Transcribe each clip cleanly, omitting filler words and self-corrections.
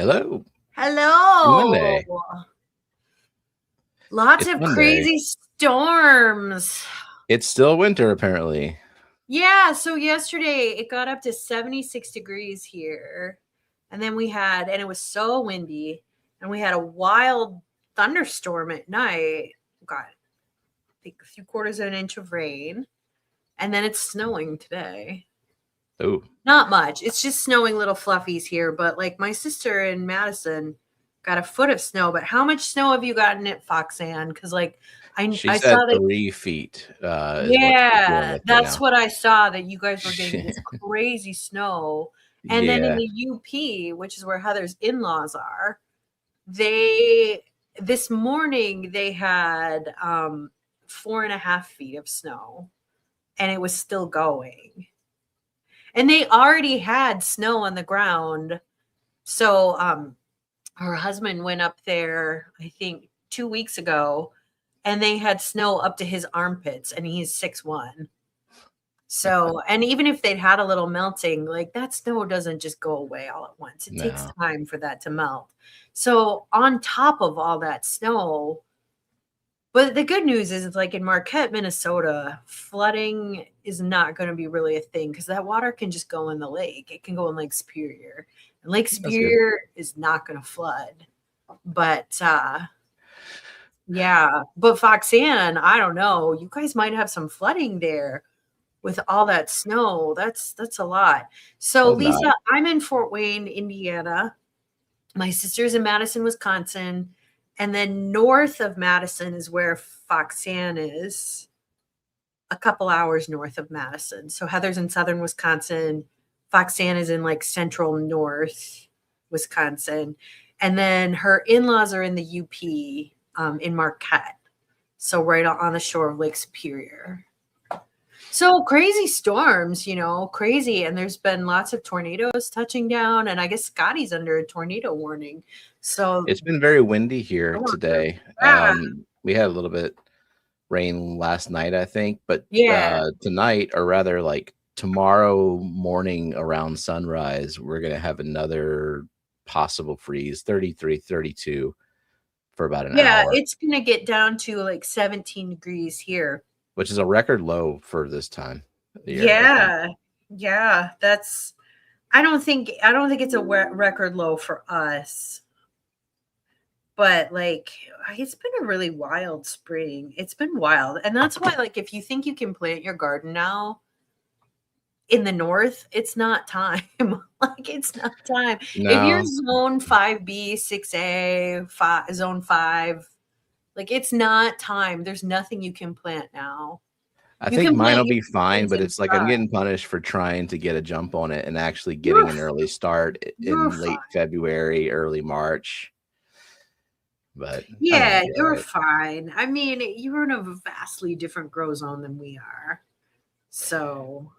Hello. Hello. Monday. Lots It's of Monday. crazy storms. It's still winter, apparently. Yeah, so yesterday it got up to 76 degrees here. And then it was so windy. And we had a wild thunderstorm at night. Got, I think, a few quarters of an inch of rain. And then it's snowing today. Oh. Not much. It's just snowing little fluffies here. But like my sister in Madison got a foot of snow. But how much snow have you gotten at Foxanne? Because like I Said saw that 3 feet. yeah, that's right what I saw, that you guys were getting this crazy snow. And then in the UP, which is where Heather's in-laws are, this morning they had 4.5 feet of snow, and it was still going. And they already had snow on the ground. So her husband went up there, I think 2 weeks ago, and they had snow up to his armpits, and he's 6'1". So, and even if they'd had a little melting, like that snow doesn't just go away all at once. It takes time for that to melt. So on top of all that snow, but the good news is, it's like in Marquette, Minnesota, flooding is not going to be really a thing because that water can just go in the lake. It can go in Lake Superior. And Lake Superior is not going to flood. But yeah, but Foxanne, I don't know. You guys might have some flooding there with all that snow. That's a lot. So Lisa, I'm in Fort Wayne, Indiana. My sister's in Madison, Wisconsin. And then north of Madison is where Foxanne is, a couple hours north of Madison. So Heather's in southern Wisconsin. Foxanne is in like central north Wisconsin. And then her in-laws are in the UP in Marquette. So right on the shore of Lake Superior. So crazy storms, crazy. And there's been lots of tornadoes touching down. And I guess Scotty's under a tornado warning. So it's been very windy here today. We had a little bit rain last night, I think. But tonight, or rather like tomorrow morning around sunrise, we're going to have another possible freeze, 33, 32 for about an hour. Yeah, it's going to get down to like 17 degrees here, which is a record low for this time of the year. Yeah. That's, I don't think it's a record low for us, but like, it's been a really wild spring. It's been wild. And that's why, like, if you think you can plant your garden now in the north, it's not time. Like, it's not time. No. If you're zone 5B, 6A, zone 5, like, it's not time. There's nothing you can plant now. I think mine will be fine, but it's like I'm getting punished for trying to get a jump on it and actually getting an early start in late February, early March. But yeah, you're fine. I mean, you're in a vastly different grow zone than we are. So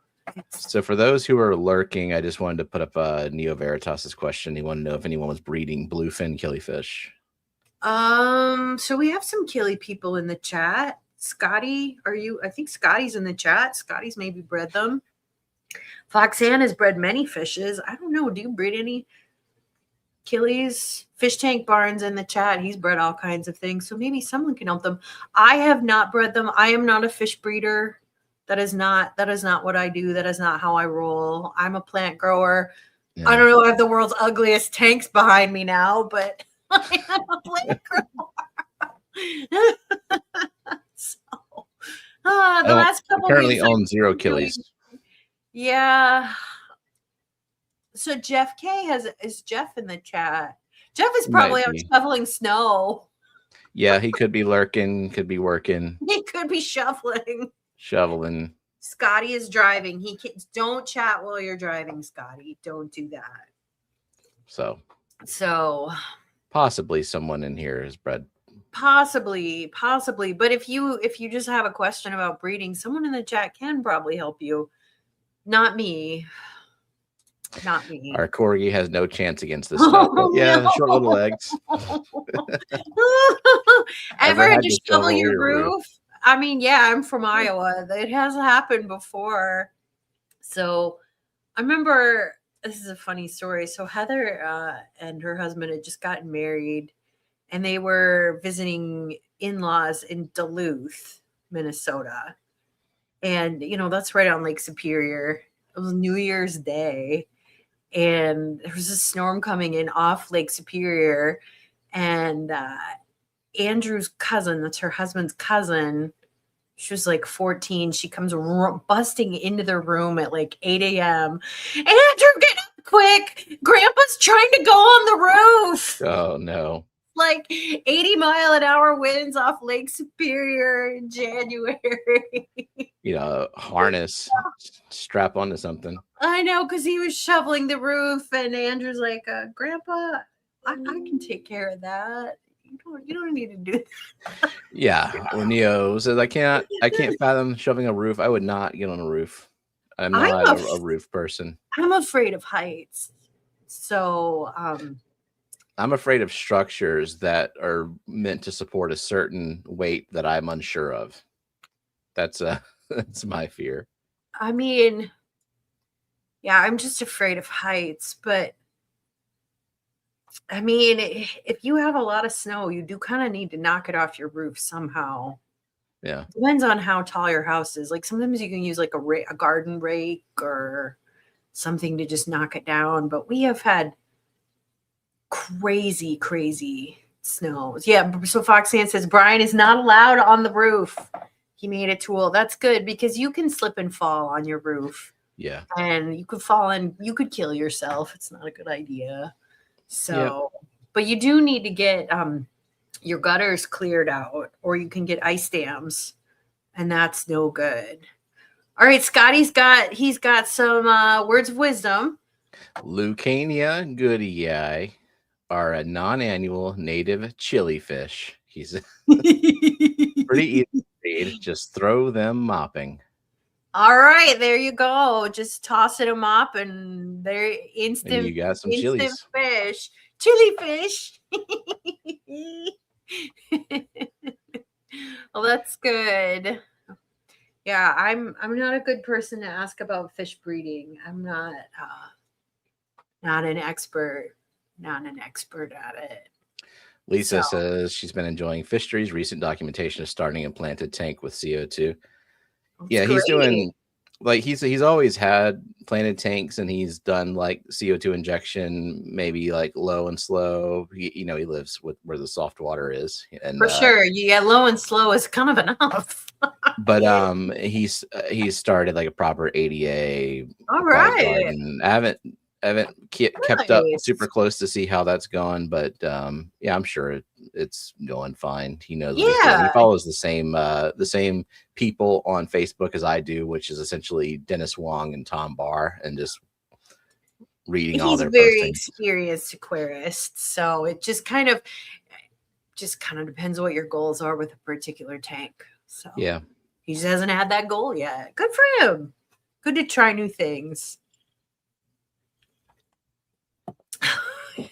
for those who are lurking, I just wanted to put up Neo Veritas's question. He wanted to know if anyone was breeding bluefin killifish. So we have some killie people in the chat. Scotty, I think Scotty's in the chat. Scotty's maybe bred them. Foxanne has bred many fishes. I don't know. Do you breed any killies? Fish Tank Barnes in the chat. He's bred all kinds of things. So maybe someone can help them. I have not bred them. I am not a fish breeder. That is not what I do. That is not how I roll. I'm a plant grower. Yeah. I don't know. I have the world's ugliest tanks behind me now, but I am a plant grower. So, the last couple apparently own 0 killies. Yeah. So Jeff K is Jeff in the chat. Jeff is probably out shoveling snow. Yeah, he could be lurking, could be working. He could be shoveling. Scotty is driving. Don't chat while you're driving, Scotty. Don't do that. So possibly someone in here is bred. Possibly. But if you just have a question about breeding, someone in the chat can probably help you. Not me. Our corgi has no chance against this snow. Short little legs. Ever had to shovel your roof? I mean, I'm from Iowa. It has happened before. So I remember this is a funny story. So Heather and her husband had just gotten married, and they were visiting in-laws in Duluth, Minnesota. And, that's right on Lake Superior. It was New Year's Day. And there was a storm coming in off Lake Superior. And Andrew's cousin, that's her husband's cousin, she was like 14. She comes busting into the room at like 8 a.m. Andrew, get up quick. Grandpa's trying to go on the roof. Oh, no. Like 80-mile-an-hour winds off Lake Superior in January. Harness, strap onto something. I know, because he was shoveling the roof, and Andrew's like, Grandpa, I can take care of that. You don't need to do that. Yeah, when Neo says I can't fathom shoving a roof, I would not get on a roof. I'm not a roof person. I'm afraid of heights. So I'm afraid of structures that are meant to support a certain weight that I'm unsure of. That's my fear. I mean, yeah, I'm just afraid of heights, but I mean, if you have a lot of snow, you do kind of need to knock it off your roof somehow. Yeah. Depends on how tall your house is. Like sometimes you can use like a garden rake or something to just knock it down. But we have had crazy, crazy snows. Yeah. So Foxanne says Brian is not allowed on the roof. He made a tool. That's good because you can slip and fall on your roof. Yeah. And you could fall and you could kill yourself. It's not a good idea. So, But you do need to get your gutters cleared out, or you can get ice dams, and that's no good. All right, Scotty's got some words of wisdom. Lucania goodii are a non-annual native chili fish. He's pretty easy to read. Just throw them mopping. All right, there you go. Just toss it a mop, and they're instant. And you got some chilies. Fish, chili fish. Well, that's good. Yeah, I'm not a good person to ask about fish breeding. I'm not an expert. Not an expert at it. Lisa says she's been enjoying Fisheries' recent documentation of starting a planted tank with CO2. Yeah, he's doing like he's always had planted tanks, and he's done like CO2 injection, maybe like low and slow. He lives where the soft water is, and for sure, yeah, low and slow is kind of enough. But he's started like a proper ADA. All right, garden. I haven't kept up super close to see how that's going, but yeah, I'm sure it's going fine. He knows. Yeah, he follows the same people on Facebook as I do, which is essentially Dennis Wong and Tom Barr, and just reading all their postings. He's very experienced aquarist, so it just kind of depends what your goals are with a particular tank. So yeah, he just hasn't had that goal yet. Good for him. Good to try new things.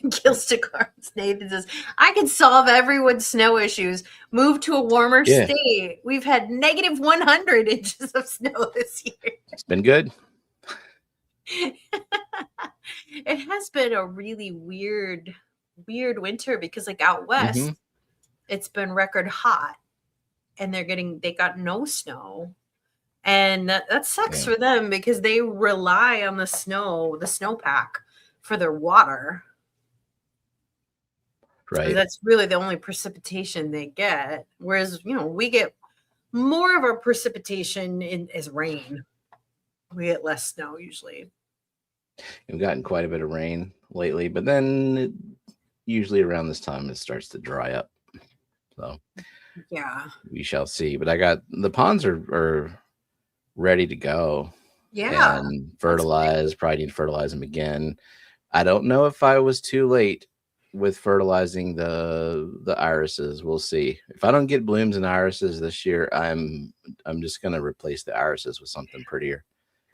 Gilsticards. Nathan says, I can solve everyone's snow issues. Move to a warmer state. We've had negative 100 inches of snow this year. It's been good. It has been a really weird winter because like out west, it's been record hot, and they got no snow. And that sucks for them because they rely on the snowpack for their water. Right. So that's really the only precipitation they get. Whereas, we get more of our precipitation as rain. We get less snow usually. We've gotten quite a bit of rain lately, but then usually around this time it starts to dry up. So yeah, we shall see. But I got the ponds are ready to go. Yeah. And fertilize. Probably need to fertilize them again. I don't know if I was too late with fertilizing the irises. We'll see. If I don't get blooms and irises this year, I'm just gonna replace the irises with something prettier.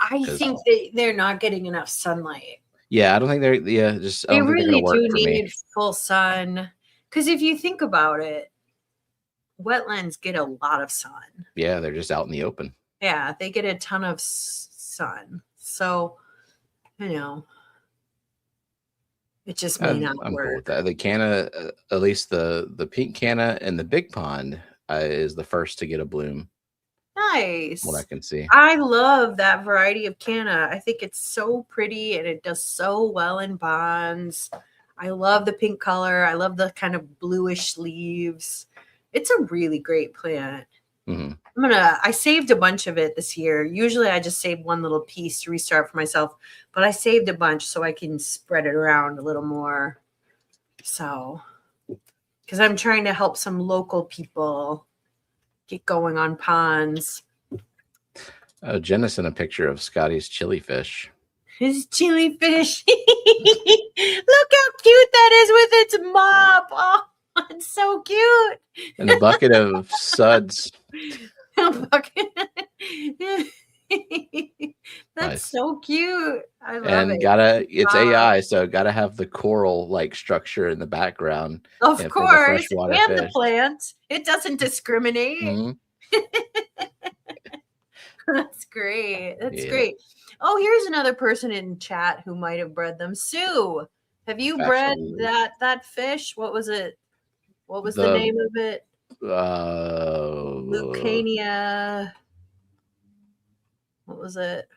I think they're not getting enough sunlight. Yeah, I don't think they're. Yeah, just they really do need full sun. Because if you think about it, wetlands get a lot of sun. Yeah, they're just out in the open. Yeah, they get a ton of sun. So, It just may not I'm work. cool with that. The canna, at least the pink canna and the big pond is the first to get a bloom. Nice. What I can see. I love that variety of canna. I think it's so pretty and it does so well in ponds. I love the pink color. I love the kind of bluish leaves. It's a really great plant. Mm-hmm. I saved a bunch of it this year. Usually I just save one little piece to restart for myself, but I saved a bunch so I can spread it around a little more. So, because I'm trying to help some local people get going on ponds. Oh, Jenna sent a picture of Scotty's chili fish. His chili fish. Look how cute that is with its mop. Oh, it's so cute. And a bucket of suds. That's nice. So cute. I love and it. It's AI, so gotta have the coral like structure in the background. Of course, and fish. The plant. It doesn't discriminate. Mm-hmm. That's great. That's great. Oh, here's another person in chat who might have bred them. Sue, have you bred that fish? What was it? What was the name of it? Lucania. What was it?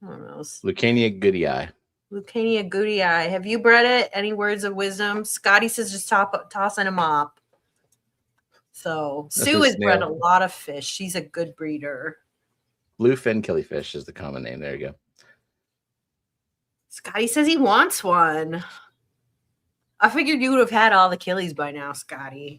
I don't know. Lucania goodii. Lucania goodii. Have you bred it? Any words of wisdom? Scotty says just toss in a mop. So Sue has bred a lot of fish. She's a good breeder. Bluefin killifish is the common name. There you go. Scotty says he wants one. I figured you would have had all the killies by now, Scotty.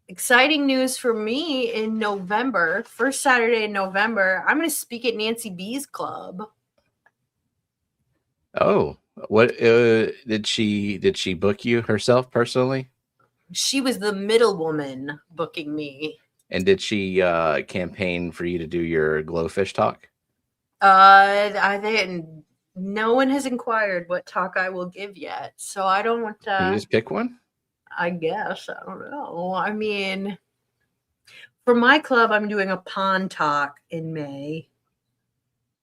Exciting news for me in November. First Saturday in November, I'm going to speak at Nancy B's club. Oh, what did she book you herself personally? She was the middle woman booking me. And did she campaign for you to do your glowfish talk? I didn't. No one has inquired what talk I will give yet, so I don't want to. Can you just pick one? I guess. I don't know. I mean, for my club, I'm doing a pond talk in May.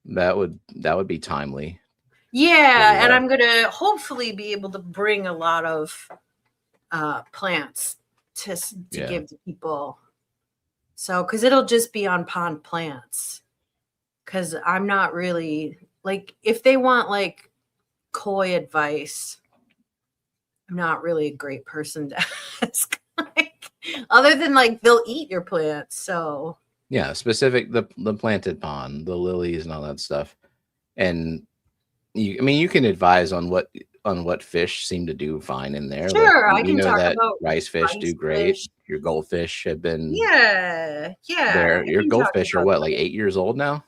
That would be timely. Yeah, and I'm gonna hopefully be able to bring a lot of plants to give to people. So, because it'll just be on pond plants. Because I'm not really like, if they want like koi advice, I'm not really a great person to ask. Like, other than like they'll eat your plants. So yeah, specific the planted pond, the lilies and all that stuff. And you can advise on what fish seem to do fine in there. Sure, like, I can talk about rice fish do great. Your goldfish have been your goldfish are what, like 8 years old now?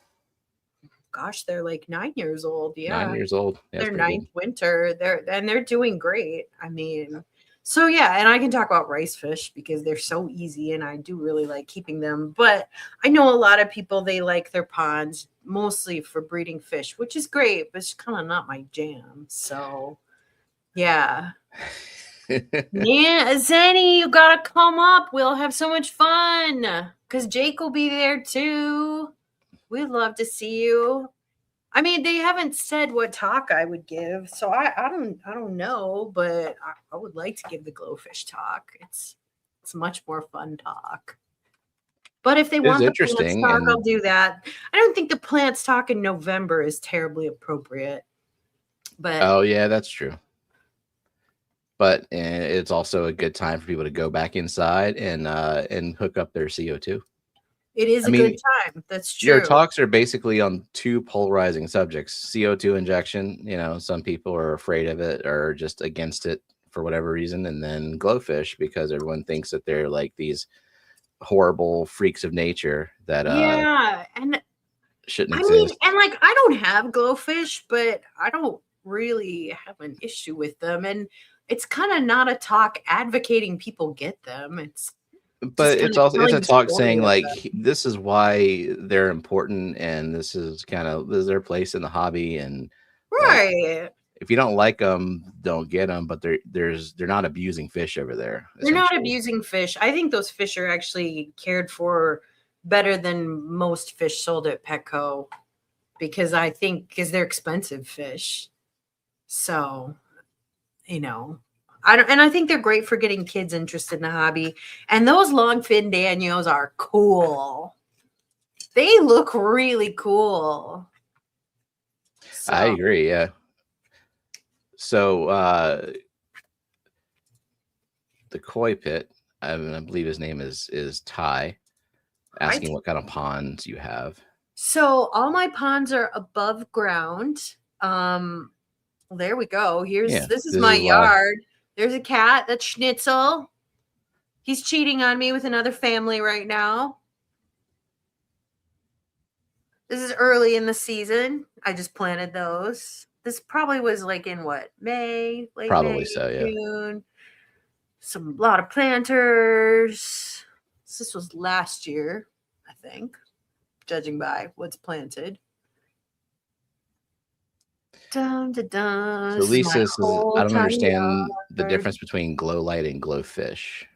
Gosh, they're like 9 years old. Yeah, 9 years old. Yeah, their ninth winter. They're doing great. I mean, so yeah, and I can talk about rice fish because they're so easy, and I do really like keeping them. But I know a lot of people, they like their ponds mostly for breeding fish, which is great, but it's kind of not my jam. So yeah. Yeah, Zenny, you gotta come up. We'll have so much fun because Jake will be there too. We'd love to see you. I mean, they haven't said what talk I would give, so I don't know, but I would like to give the glowfish talk. It's much more fun talk. But if they want the plants talk, I'll do that. I don't think the plants talk in November is terribly appropriate. But oh yeah, that's true. But it's also a good time for people to go back inside and hook up their CO2. It is a good time. That's true. Your talks are basically on two polarizing subjects: CO2 injection. Some people are afraid of it or just against it for whatever reason, and then glowfish because everyone thinks that they're like these horrible freaks of nature that and shouldn't exist. And like, I don't have glowfish, but I don't really have an issue with them, and it's kind of not a talk advocating people get them. But it's a talk saying like this is why they're important, and this is their place in the hobby, and right. if you don't like them, don't get them. But they're not abusing fish over there. They're not abusing fish. I think those fish are actually cared for better than most fish sold at Petco, because they're expensive fish. So, I think they're great for getting kids interested in the hobby. And those longfin danios are cool. They look really cool. So. I agree. Yeah. So the koi pit, I believe his name is Ty, asking what kind of ponds you have. So all my ponds are above ground. There we go. This is my yard. There's a cat. That's Schnitzel. He's cheating on me with another family right now. This is early in the season. I just planted those. This probably was like in what? May? Late probably May, so, yeah. June. A lot of planters. This was last year, I think, judging by what's planted. Dun, dun, dun. So Lisa says, I don't understand the difference between glow light and glow fish.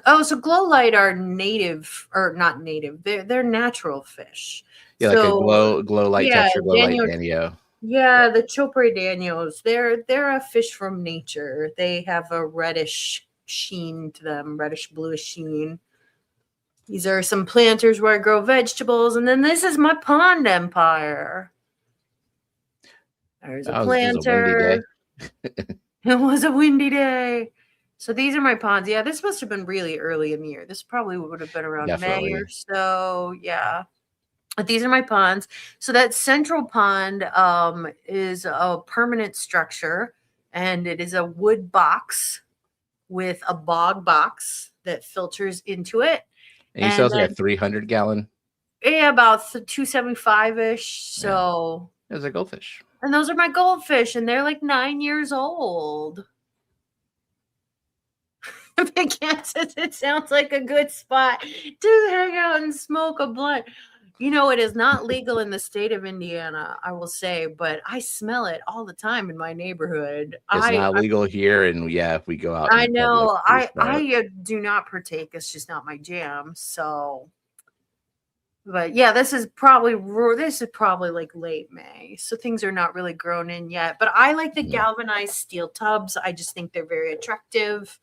Oh, so glow light are native, or not native. They're natural fish. Yeah, so, like a glow light texture, glow light danio. Yeah, the Chopre danios. They're a fish from nature. They have a reddish sheen to them, reddish bluish sheen. These are some planters where I grow vegetables, and then this is my pond empire. There's a planter. It was a windy day. So these are my ponds. Yeah, this must have been really early in the year. This probably would have been around May or so. Yeah. But these are my ponds. So that central pond is a permanent structure, and it is a wood box with a bog box that filters into it. And you said it's like a 300 gallon? Yeah, about 275-ish. So there's a goldfish. And those are my goldfish, and they're like 9 years old. It sounds like a good spot to hang out and smoke a blunt. It is not legal in the state of Indiana, I will say, but I smell it all the time in my neighborhood. It's not legal here, and if we go out. I know. I do not partake. It's just not my jam. So, but yeah, this is probably like late May, so things are not really grown in yet. But I like the galvanized steel tubs. I just think they're very attractive.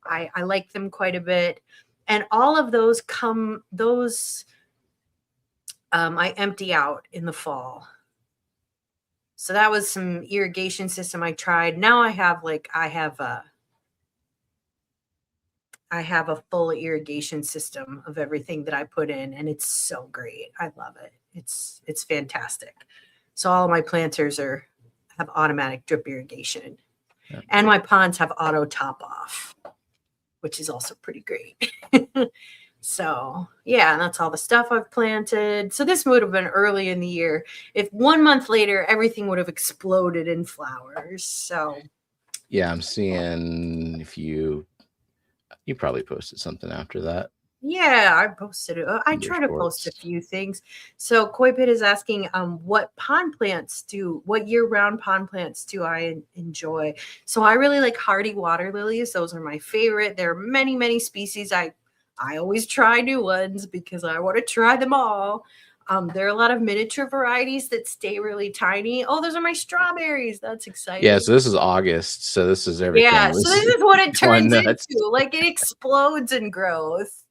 I like them quite a bit, and all of those I empty out in the fall. So that was some irrigation system I tried. Now I have a full irrigation system of everything that I put in, and it's so great. I love it. It's fantastic. So all of my planters have automatic drip irrigation, and my ponds have auto top off, which is also pretty great. So, yeah, that's all the stuff I've planted. So this would have been early in the year. If 1 month later, everything would have exploded in flowers. So, yeah, I'm seeing if you probably posted something after that. Yeah, I posted it. I try to post a few things. So Koi Pit is asking what year-round pond plants do I enjoy? So I really like hardy water lilies. Those are my favorite. There are many, many species. I always try new ones because I want to try them all. There are a lot of miniature varieties that stay really tiny. Oh, those are my strawberries. That's exciting. Yeah, so this is August. So this is everything. Yeah, so this is what it turns into. Like it explodes in growth.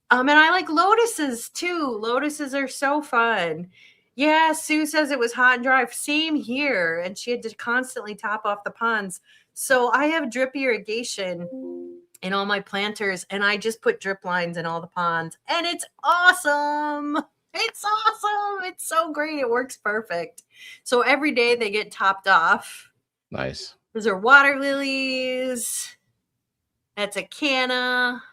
And I like lotuses too. Lotuses are so fun. Yeah, Sue says it was hot and dry. Same here. And she had to constantly top off the ponds. So I have drip irrigation in all my planters, and I just put drip lines in all the ponds, and it's awesome. It's awesome. It's so great. It works perfect. So every day they get topped off. Nice. Those are water lilies. That's a canna.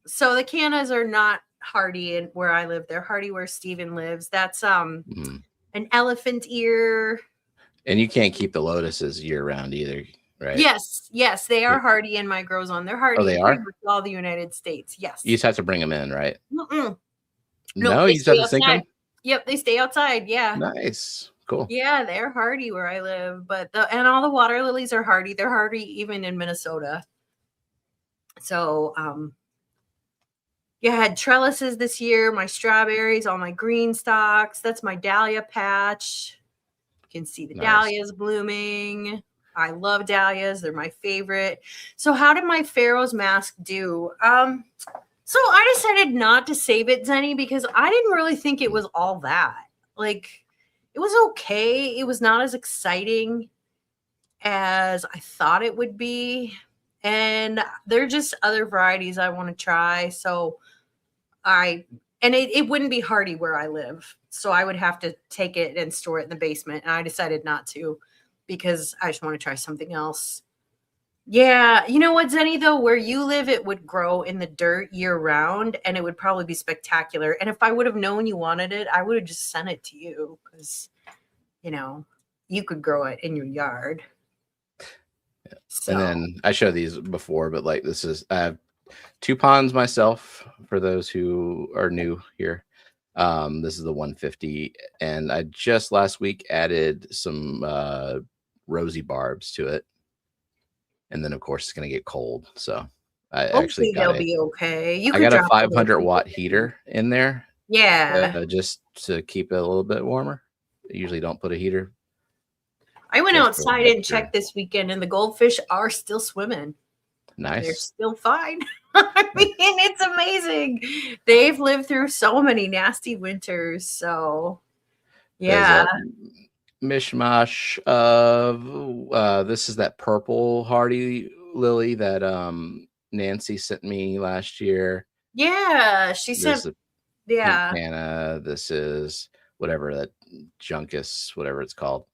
So the cannas are not hardy in where I live. They're hardy where Stephen lives. That's an elephant ear. And you can't keep the lotuses year round either. Right. Yes, they are hardy in my grow zone. They're hardy. Oh, they are? All the United States. Yes. You just have to bring them in, right? Mm-mm. No, you just have to sink them? Yep, they stay outside. Yeah. Nice. Cool. Yeah, they're hardy where I live, but and all the water lilies are hardy. They're hardy even in Minnesota. So, yeah, I had trellises this year, my strawberries, all my green stalks. That's my dahlia patch. You can see the dahlias blooming. I love dahlias. They're my favorite. So how did my Pharaoh's mask do? So I decided not to save it, Zenny, because I didn't really think it was all that. Like, it was okay. It was not as exciting as I thought it would be. And there are just other varieties I want to try. So it wouldn't be hardy where I live. So I would have to take it and store it in the basement. And I decided not to because I just want to try something else. Yeah. You know what, Zenny, though? Where you live, it would grow in the dirt year round and it would probably be spectacular. And if I would have known you wanted it, I would have just sent it to you because, you could grow it in your yard. Yeah. So. And then I showed these before, but like I have 2 ponds myself for those who are new here. This is the 150, and I just last week added some rosy barbs to it, and then of course it's going to get cold, so I actually got they'll be okay. I got a 500-watt heater in there, just to keep it a little bit warmer. I usually don't put a heater. I went outside and checked this weekend, and the goldfish are still swimming. Nice. They're still fine. I mean, it's amazing. They've lived through so many nasty winters. So, yeah. Mishmash of this is that purple hardy lily that Nancy sent me last year. Yeah, she sent. Yeah. Anna, this is whatever that Juncus, whatever it's called.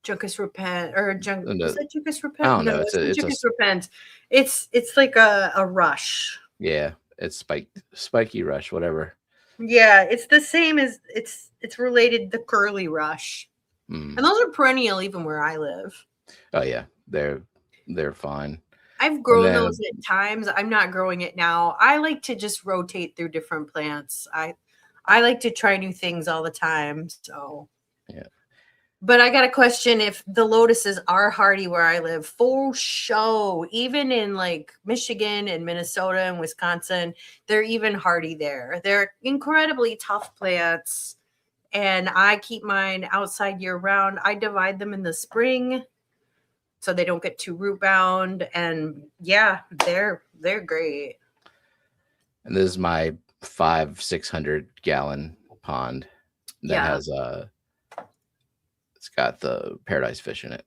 Juncus repent or is that Juncus repent? I don't know. It's Juncus repent. It's like a rush. Yeah, it's spiky rush, whatever. Yeah, it's the same as it's related to curly rush, and those are perennial even where I live. Oh yeah, they're fine. I've grown those at times. I'm not growing it now. I like to just rotate through different plants. I like to try new things all the time. So yeah. But I got a question if the lotuses are hardy where I live. For sure. Even in like Michigan and Minnesota and Wisconsin, they're even hardy there. They're incredibly tough plants. And I keep mine outside year round. I divide them in the spring so they don't get too root bound. And yeah, they're great. And this is my 500-600 gallon pond that has it's got the paradise fish in it.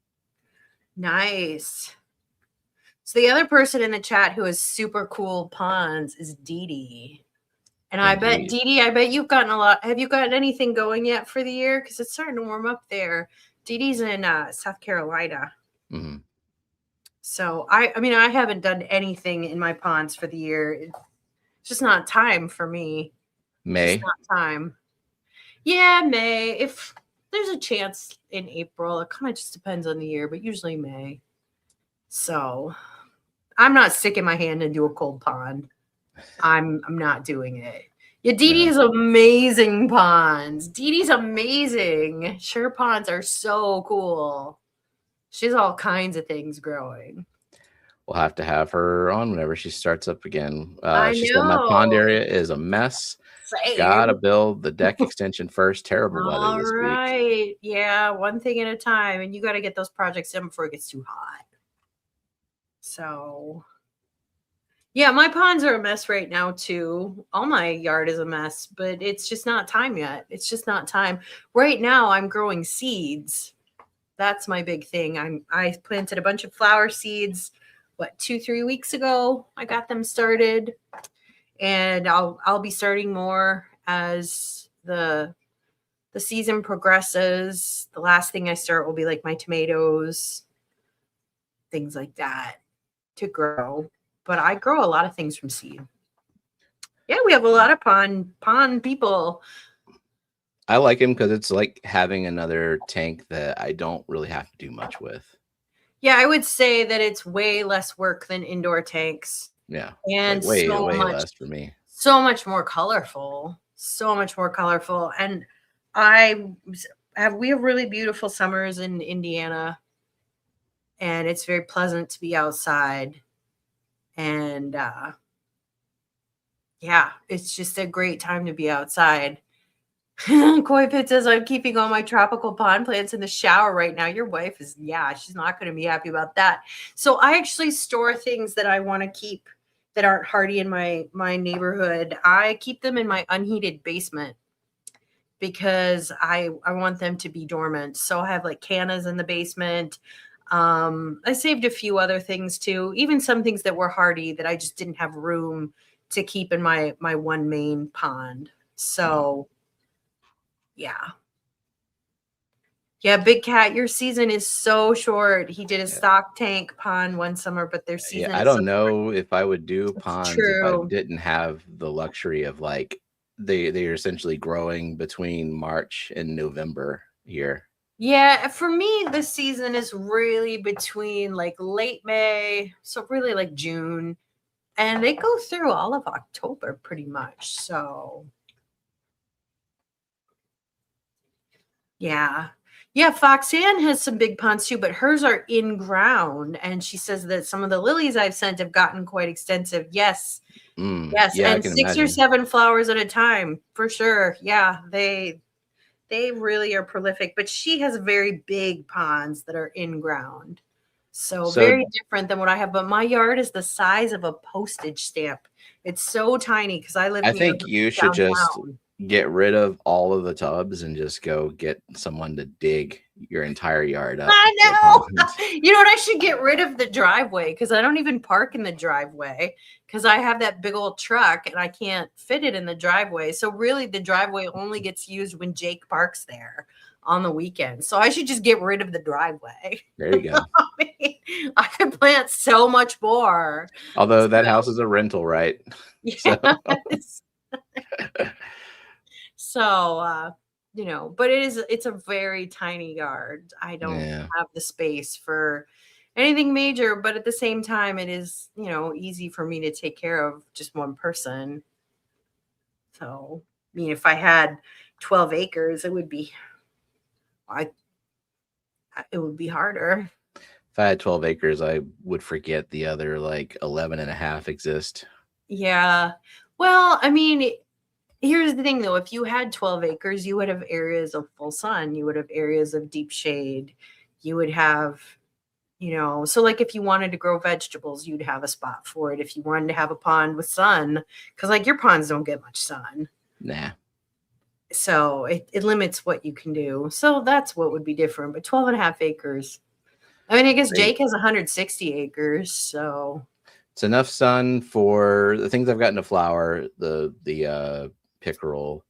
Nice. So the other person in the chat who has super cool ponds is Dee Dee. And I bet, Dee Dee, I bet you've gotten a lot. Have you gotten anything going yet for the year? Because it's starting to warm up there. Dee Dee's in South Carolina. Mm-hmm. So, I mean, I haven't done anything in my ponds for the year. It's just not time for me. May. It's not time. Yeah, May. If there's a chance in April, it kind of just depends on the year, but usually May. So I'm not sticking my hand into a cold pond. I'm not doing it. Yeah, Dee Dee has amazing ponds. Dee Dee's amazing. Her ponds are so cool. She has all kinds of things growing. We'll have to have her on whenever she starts up again. She said my pond area is a mess. Same. Gotta build the deck extension first. Terrible weather this week. All right. Yeah, one thing at a time. And you got to get those projects done before it gets too hot. So, yeah, my ponds are a mess right now, too. All my yard is a mess, but it's just not time yet. It's just not time. Right now, I'm growing seeds. That's my big thing. I planted a bunch of flower seeds, 2-3 weeks ago. I got them started. And I'll be starting more as the season progresses. The last thing I start will be like my tomatoes, things like that to grow. But I grow a lot of things from seed. Yeah, we have a lot of pond people. I like him because it's like having another tank that I don't really have to do much with. Yeah, I would say that it's way less work than indoor tanks. Yeah. And way less for me. So much more colorful. So much more colorful. And I have really beautiful summers in Indiana, and it's very pleasant to be outside. And yeah, it's just a great time to be outside. Koi Pit says, I'm keeping all my tropical pond plants in the shower right now. Your wife is, she's not going to be happy about that. So I actually store things that I want to keep that aren't hardy in my neighborhood. I keep them in my unheated basement because I want them to be dormant. So I have like cannas in the basement. I saved a few other things too, even some things that were hardy that I just didn't have room to keep in my one main pond. So yeah. Yeah, Big Cat, your season is so short. He did a stock tank pond one summer, but their season I is don't so know if I would do ponds if I true. didn't have the luxury of like they are essentially growing between March and November here. Yeah, for me, the season is really between like late May, so really like June, and they go through all of October pretty much. So yeah. Yeah, Foxanne has some big ponds too, but hers are in ground. And she says that some of the lilies I've sent have gotten quite extensive. Yes. Yes. Yeah, I And can 6 or imagine. 7 flowers at a time for sure. Yeah. They really are prolific, but she has very big ponds that are in ground. So very different than what I have. But my yard is the size of a postage stamp. It's so tiny because I live I near think you should just downtown. get rid of all of the tubs and just go get someone to dig your entire yard up. I know. You know what? I should get rid of the driveway because I don't even park in the driveway because I have that big old truck and I can't fit it in the driveway. So really, the driveway only gets used when Jake parks there on the weekend. So I should just get rid of the driveway. There you go. I could plant so much more. Although that house is a rental, right? Yes. So, but it's a very tiny yard. I don't have the space for anything major, but at the same time, it is, easy for me to take care of just one person. So, I mean, if I had 12 acres, it would be harder. If I had 12 acres, I would forget the other like 11 and a half exist. Yeah. Well, I mean, here's the thing though, if you had 12 acres, you would have areas of full sun, you would have areas of deep shade, you would have, so like if you wanted to grow vegetables, you'd have a spot for it. If you wanted to have a pond with sun, because like your ponds don't get much sun. Nah. So it limits what you can do. So that's what would be different. But 12 and a half acres. I mean, I guess Jake has 160 acres, so it's enough sun for the things I've gotten to flower, the pickerel,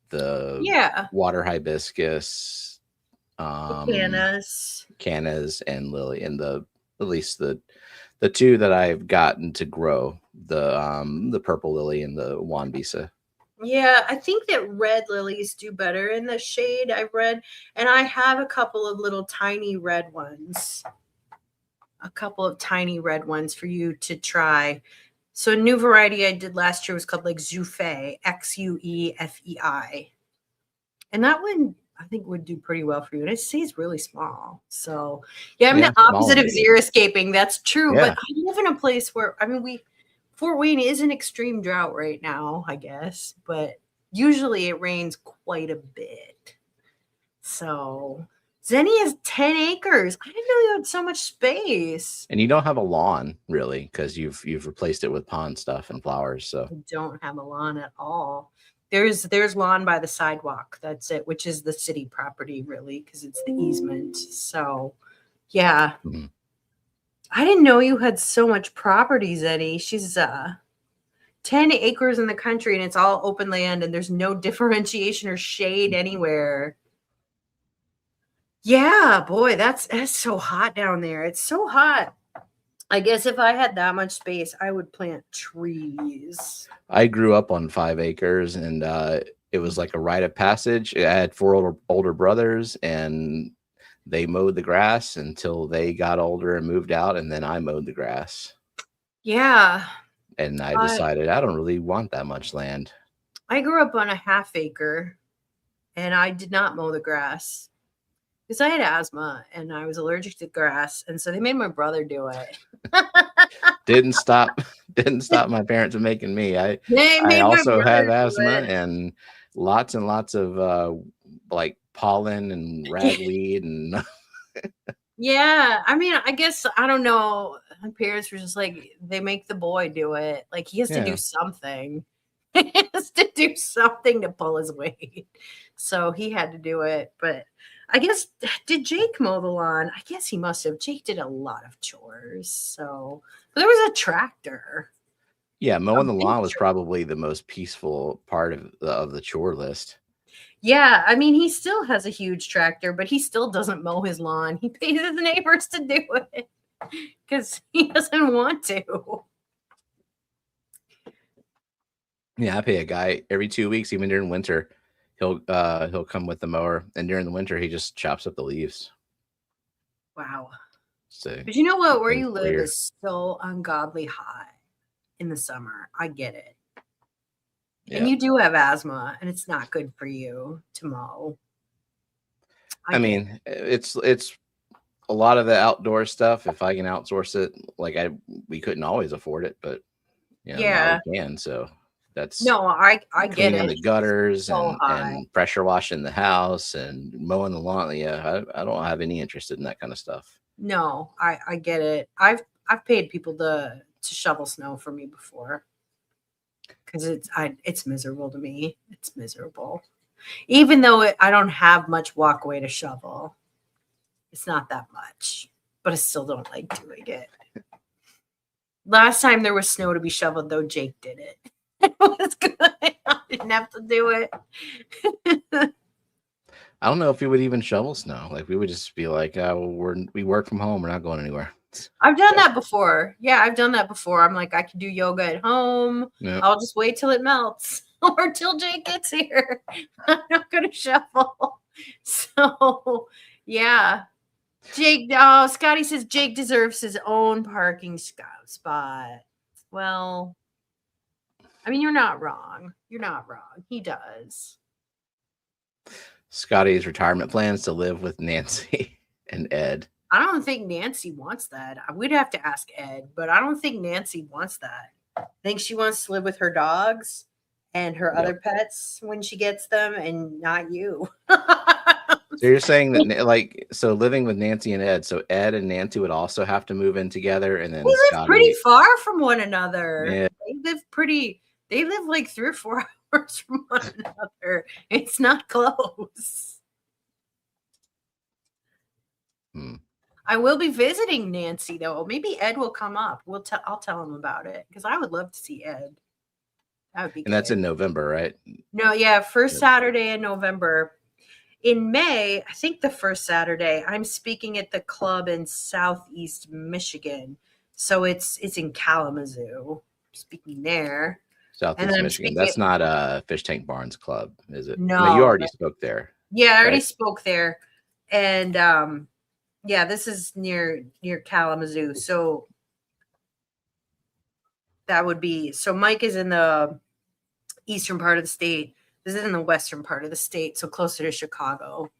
the water hibiscus, cannas, and lily, and at least the two that I've gotten to grow, the purple lily and the wanbisa. Yeah, I think that red lilies do better in the shade, I've read. And I have a couple of little tiny red ones. A couple of tiny red ones for you to try. So a new variety I did last year was called like Xuefei, Xuefei. And that one I think would do pretty well for you. And it stays really small. So yeah, I'm the opposite of xeriscaping. That's true. Yeah. But I live in a place where, I mean, Fort Wayne is an extreme drought right now, I guess, but usually it rains quite a bit. So Zenny has 10 acres. I didn't know you had so much space. And you don't have a lawn really, because you've replaced it with pond stuff and flowers. So I don't have a lawn at all. There's lawn by the sidewalk. That's it, which is the city property really, because it's the easement. So yeah. Mm-hmm. I didn't know you had so much property, Zenny. She's 10 acres in the country and it's all open land and there's no differentiation or shade anywhere. Yeah, boy, that's so hot down there. It's so hot. I guess if I had that much space, I would plant trees. I grew up on 5 acres and it was like a rite of passage. I had 4 older brothers and they mowed the grass until they got older and moved out, and then I mowed the grass. Yeah. And I decided I don't really want that much land. I grew up on a 1/2 acre and I did not mow the grass. because I had asthma and I was allergic to grass, and so they made my brother do it. Didn't stop my parents from making me. They I made my also brother have do asthma it. and lots of like pollen and ragweed and Yeah, I mean, I guess I don't know. My parents were just like, they make the boy do it. Like he has to do yeah. something. He has to do something to pull his weight. So he had to do it. But I guess did Jake mow the lawn? I guess he must have. Jake did a lot of chores. So but there was a tractor. Yeah, A mowing the big lawn was tractor. probably the most peaceful part of the chore list. Yeah, I mean, he still has a huge tractor, but he still doesn't mow his lawn. He pays his neighbors to do it because he doesn't want to. Yeah, I pay a guy every 2 weeks, even during winter. He'll come with the mower, and during the winter he just chops up the leaves. Wow. So But you know what? Where things you live clear. is so ungodly hot in the summer. I get it. And Yeah. you do have asthma, and it's not good for you to mow. I I get it. mean, it's a lot of the outdoor stuff. If I can outsource it, like we couldn't always afford it, but now Yeah. we can. So that's No, I get cleaning it. the It's gutters so high. and pressure washing the house and mowing the lawn. Yeah, I don't have any interest in that kind of stuff. No, I get it. I've paid people to shovel snow for me before because it's miserable to me. It's miserable. Even though I don't have much walkway to shovel, it's not that much, but I still don't like doing it. Last time there was snow to be shoveled, though, Jake did it. It was good. I didn't have to do it. I don't know if we would even shovel snow. Like we would just be like, we work from home. We're not going anywhere. I've done So, that before. Yeah, I've done that before. I'm like, I can do yoga at home. yeah. I'll just wait till it melts or till Jake gets here. I'm not going to shovel. So, yeah. Jake, oh, Scotty says Jake deserves his own parking spot. Well, I mean, you're not wrong. You're not wrong. He does. Scotty's retirement plans to live with Nancy and Ed. I don't think Nancy wants that. We'd have to ask Ed, but I don't think Nancy wants that. I think she wants to live with her dogs and her Yep. other pets when she gets them, and not you. So you're saying that so living with Nancy and Ed, so Ed and Nancy would also have to move in together, and They then live pretty Scotty. far from one another. Yeah. They live like 3 or 4 hours from one another. It's not close. I will be visiting Nancy though. Maybe Ed will come up. I'll tell him about it because I would love to see Ed. That would be And that's good. in November, right? No, yeah, first Saturday in November. In May, I think the first Saturday, I'm speaking at the club in Southeast Michigan. So it's in Kalamazoo. Speaking there. Southeast Michigan. That's not a Fish Tank Barns Club, is it? No. You already spoke there. Yeah, I already spoke there. And yeah, this is near Kalamazoo. So that would be, so Mike is in the eastern part of the state. This is in the western part of the state, so closer to Chicago.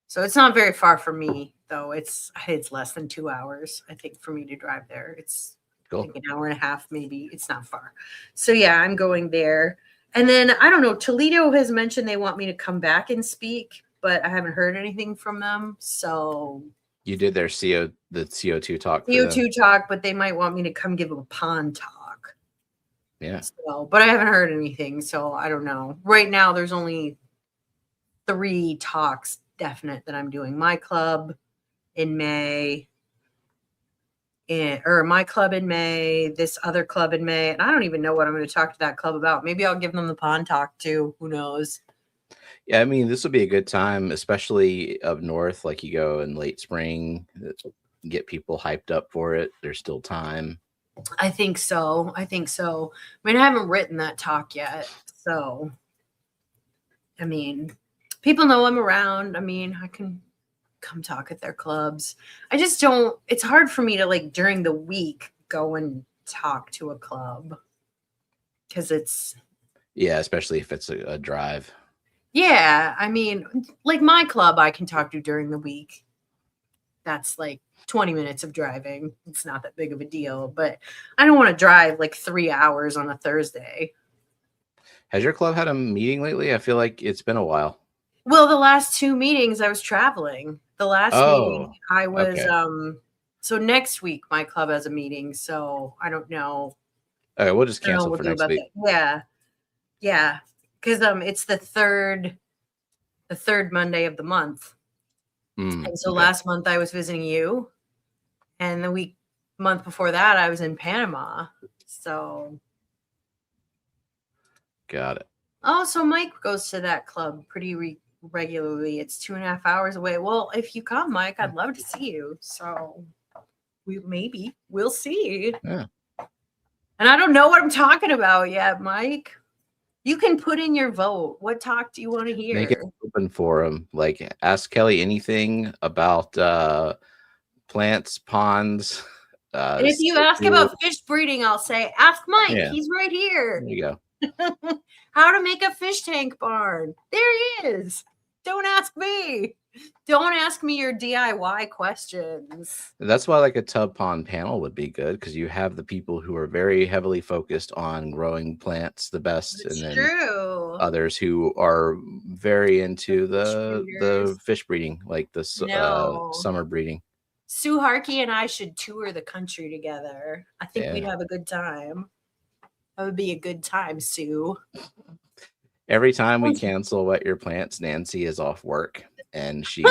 So it's not very far from me, though. It's less than 2 hours, I think, for me to drive there. It's cool. I think an hour and a half, maybe. It's not far. So yeah, I'm going there. And then I don't know, Toledo has mentioned they want me to come back and speak, but I haven't heard anything from them. So you did their CO2 talk. CO2 talk, but they might want me to come give a pond talk. Yeah. So, but I haven't heard anything, so I don't know. Right now, there's only 3 talks definite that I'm doing. My club in May, or my club in May, this other club in May, and I don't even know what I'm going to talk to that club about. Maybe I'll give them the pond talk too. Who knows? Yeah, I mean, this would be a good time, especially up north. Like you go in late spring, get people hyped up for it. There's still time. I think so. I mean, I haven't written that talk yet, so I mean, people know I'm around. I mean, I can come talk at their clubs. I just don't, it's hard for me to like during the week go and talk to a club because it's, yeah, especially if it's a drive. Yeah, I mean, like my club I can talk to during the week. That's like 20 minutes of driving. It's not that big of a deal, but I don't want to drive like 3 hours on a Thursday. Has your club had a meeting lately? I feel like it's been a while. Well, the last 2 meetings I was traveling. The last meeting I was okay. So next week my club has a meeting, so I don't know. Okay, we'll just I don't know cancel what for we'll do next about week. that. Yeah. Yeah. Because it's the third Monday of the month. And so Okay. last month I was visiting you, and the month before that I was in Panama. So got it. oh, so Mike goes to that club pretty regularly. It's 2.5 hours away. Well, if you come, Mike, I'd love to see you. So we'll see. Yeah. And I don't know what I'm talking about yet, Mike. You can put in your vote. What talk do you want to hear? Make it open forum. Like, ask Kelley anything about plants, ponds. And if you ask about fish breeding, I'll say, ask Mike. Yeah. He's right here. There you go. How to make a fish tank barn. There he is. Don't ask me. Don't ask me your DIY questions. That's why like a tub pond panel would be good, because you have the people who are very heavily focused on growing plants the best, It's and then true. others who are very into the fish breeding, like the summer breeding. Sue Harkey and I should tour the country together. I think we'd have a good time. That would be a good time, Sue. Every time we cancel Wet Your Plants, Nancy is off work, and she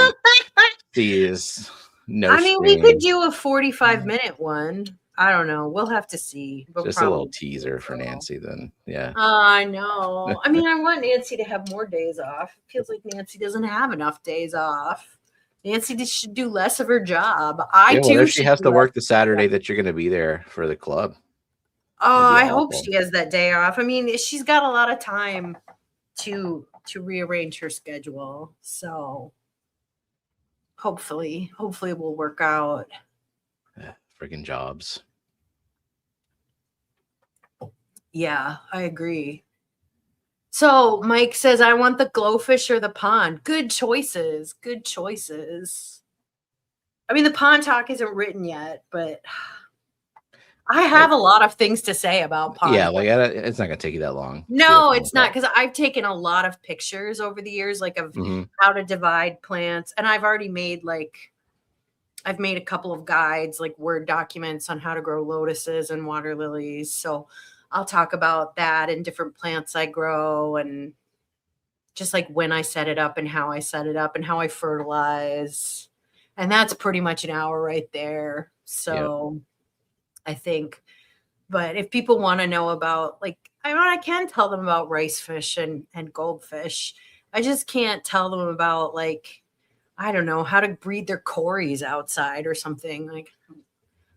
sees no. I mean, we could do a 45-minute one. I don't know. We'll have to see. But just a little teaser for Nancy, then. Yeah. I know. I mean, I want Nancy to have more days off. It feels like Nancy doesn't have enough days off. Nancy should do less of her job. If she has to work the Saturday that you're going to be there for the club. Oh, I hope she has that day off. I mean, she's got a lot of time to rearrange her schedule. So hopefully it will work out. Friggin' jobs. Yeah, I agree. So Mike says, I want the glowfish or the pond. Good choices. Good choices. I mean, the pond talk isn't written yet, but I have a lot of things to say about pond. Yeah, like it's not going to take you that long. No, it's not, because I've taken a lot of pictures over the years, like of how to divide plants. And I've already made I've made a couple of guides, like Word documents on how to grow lotuses and water lilies. So I'll talk about that and different plants I grow, and just like when I set it up and how I set it up and how I fertilize. And that's pretty much an hour right there. So I think, but if people want to know about, I can tell them about rice fish and goldfish. I just can't tell them about, I don't know, how to breed their cories outside or something.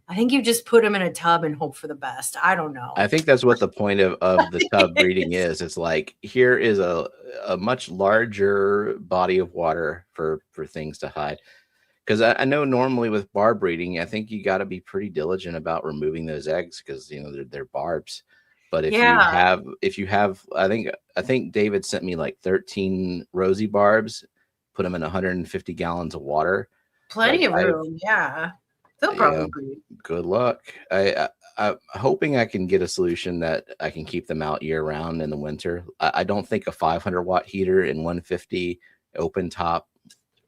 I think you just put them in a tub and hope for the best. I don't know. I think that's what the point of the tub breeding is. It's like, here is a much larger body of water for things to hide. Because I know normally with barb breeding, I think you got to be pretty diligent about removing those eggs, because they're barbs. But if you have, I think David sent me like 13 rosy barbs, put them in 150 gallons of water. Plenty of room, yeah. They'll probably breed. Good luck. I'm hoping I can get a solution that I can keep them out year round in the winter. I don't think a 500-watt heater in 150 open top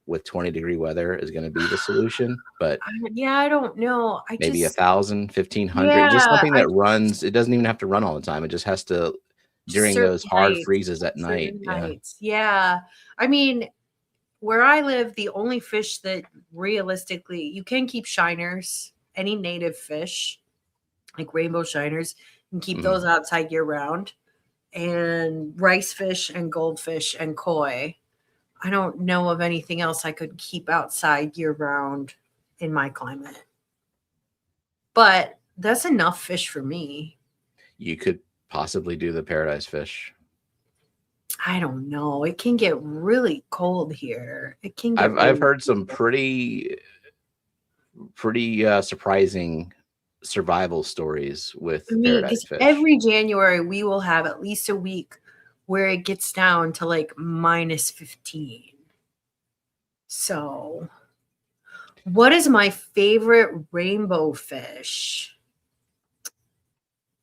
with 20-degree weather is going to be the solution, but I don't know. Maybe 1,000, 1,500, just something that runs. It doesn't even have to run all the time. It just has to during those hard freezes at night. Yeah. I mean, where I live, the only fish that realistically you can keep shiners, any native fish, like rainbow shiners, and keep those outside year round, and rice fish and goldfish and koi. I don't know of anything else I could keep outside year round in my climate. But that's enough fish for me. You could possibly do the paradise fish. I don't know. It can get really cold here. It can get I've heard some pretty surprising survival stories with paradise fish. Every January we will have at least a week where it gets down to like -15. So, what is my favorite rainbow fish?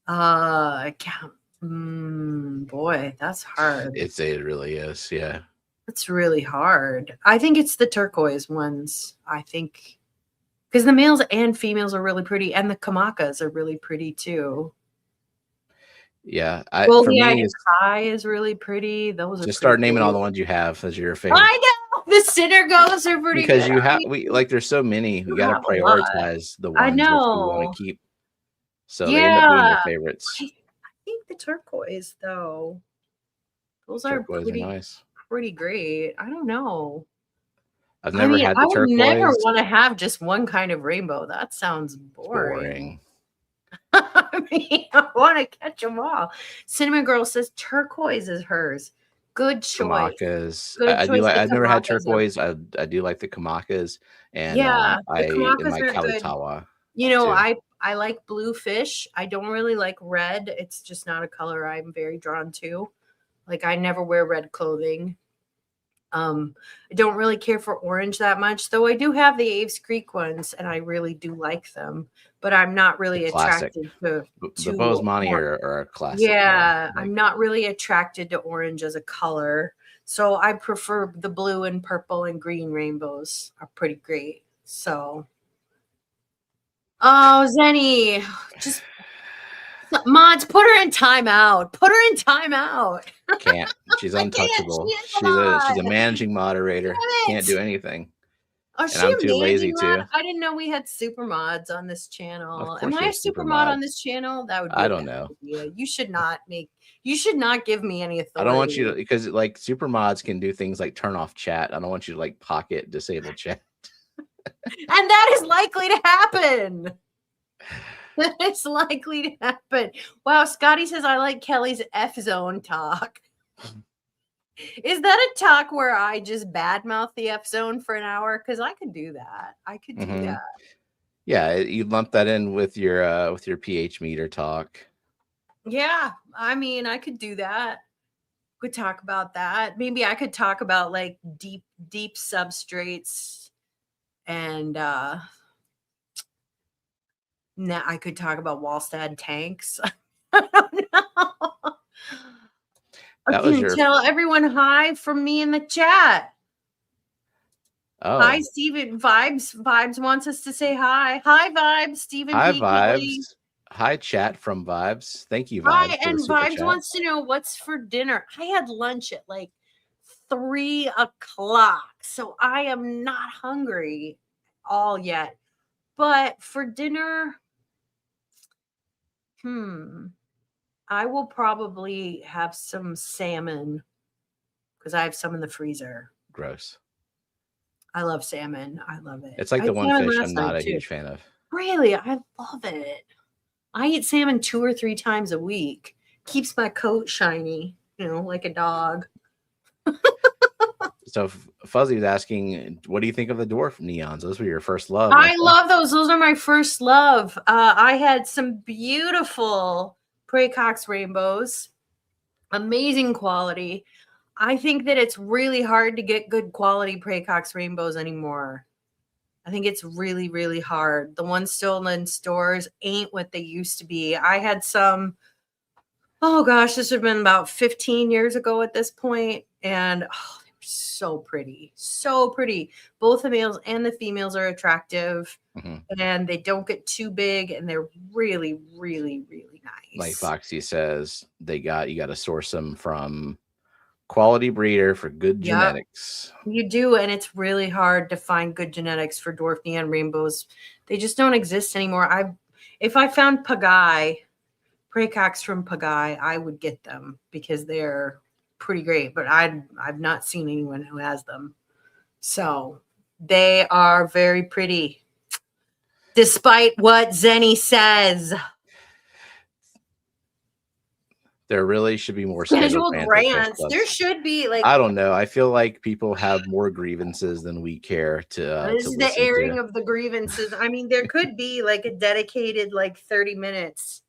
Boy, that's hard. It really is. Yeah. It's really hard. I think it's the turquoise ones. I think because the males and females are really pretty, and the kamakas are really pretty too. Yeah. Well, For the me, it's Kai is really pretty. Those are just start naming all pretty. the ones you have as your favorite. I know the Cinergos are pretty Because good. you have like there's so many. You got to have a lot. prioritize the I ones that you want know. to keep. So they end up being your favorites. I think the turquoise though. Those are Turquoise are nice. pretty great. I don't know. I've never had the I would never turquoise. want to have just one kind of rainbow. That sounds boring. I mean, I want to catch them all. Cinnamon Girl says turquoise is hers. Good choice. Kamakas. Good I do choice. like. The I've never had Kamakas are- turquoise. I do like the kamakas, and Yeah, the I Kamakas my are good. kalitawa. You know, too. I like blue fish. I don't really like red. It's just not a color I'm very drawn to. Like I never wear red clothing. I don't really care for orange that much, though I do have the Aves Creek ones and I really do like them, but I'm not really attracted to the Bosemani are a classic. Yeah, like, I'm not really attracted to orange as a color. So I prefer the blue and purple and green rainbows are pretty great. So oh, Zenny, just mods, put her in timeout. Put her in timeout. Can't. She's untouchable. She's a managing moderator. Can't do anything. Oh, and I'm too lazy to. I didn't know we had super mods on this channel. Am I a super mod on this channel? That would be I don't know. Idea. You should not give me any authority. I don't want you to, because like super mods can do things like turn off chat. I don't want you to like pocket disable chat. And that is likely to happen. It's likely to happen. Wow, Scotty says I like Kelly's F zone talk. Is that a talk where I just badmouth the F zone for an hour? Because I could do that. I could do that. Yeah, you lump that in with your pH meter talk. Yeah, I mean, I could do that. Could talk about that. Maybe I could talk about like deep substrates, and now I could talk about Wallstad tanks. I don't know. I can tell everyone hi from me in the chat. Oh. Hi, Stephen. Vibes wants us to say hi. Hi, Vibes. Stephen. Hi, Vibes. Hi, chat from Vibes. Thank you, Vibes. Hi, and Vibes wants to know what's for dinner. I had lunch at like 3 o'clock, so I am not hungry all yet. But for dinner, I will probably have some salmon because I have some in the freezer. Gross. I love salmon. I love it. It's like the one fish I'm not a huge fan of. Really? I love it. I eat salmon 2 or 3 times a week. Keeps my coat shiny, like a dog. So Fuzzy was asking, what do you think of the dwarf neons? Those were your first love. I love those. Those are my first love. I had some beautiful Praecox rainbows. Amazing quality. I think that it's really hard to get good quality Praecox rainbows anymore. I think it's really, really hard. The ones still in stores ain't what they used to be. I had some, oh gosh, this would have been about 15 years ago at this point. And they were so pretty. So pretty. Both the males and the females are attractive. And they don't get too big. And they're really, really, really nice. Like Foxy says, you got to source them from quality breeder for good genetics. You do, and it's really hard to find good genetics for dwarf neon rainbows. They just don't exist anymore. If I found Pagaille, Praecox from Pagaille, I would get them because they're pretty great, but I've not seen anyone who has them. So they are very pretty, despite what Zenny says. There really should be more scheduled grants. There should be I don't know. I feel like people have more grievances than we care to. This is the airing of the grievances. I mean, there could be like a dedicated 30 minutes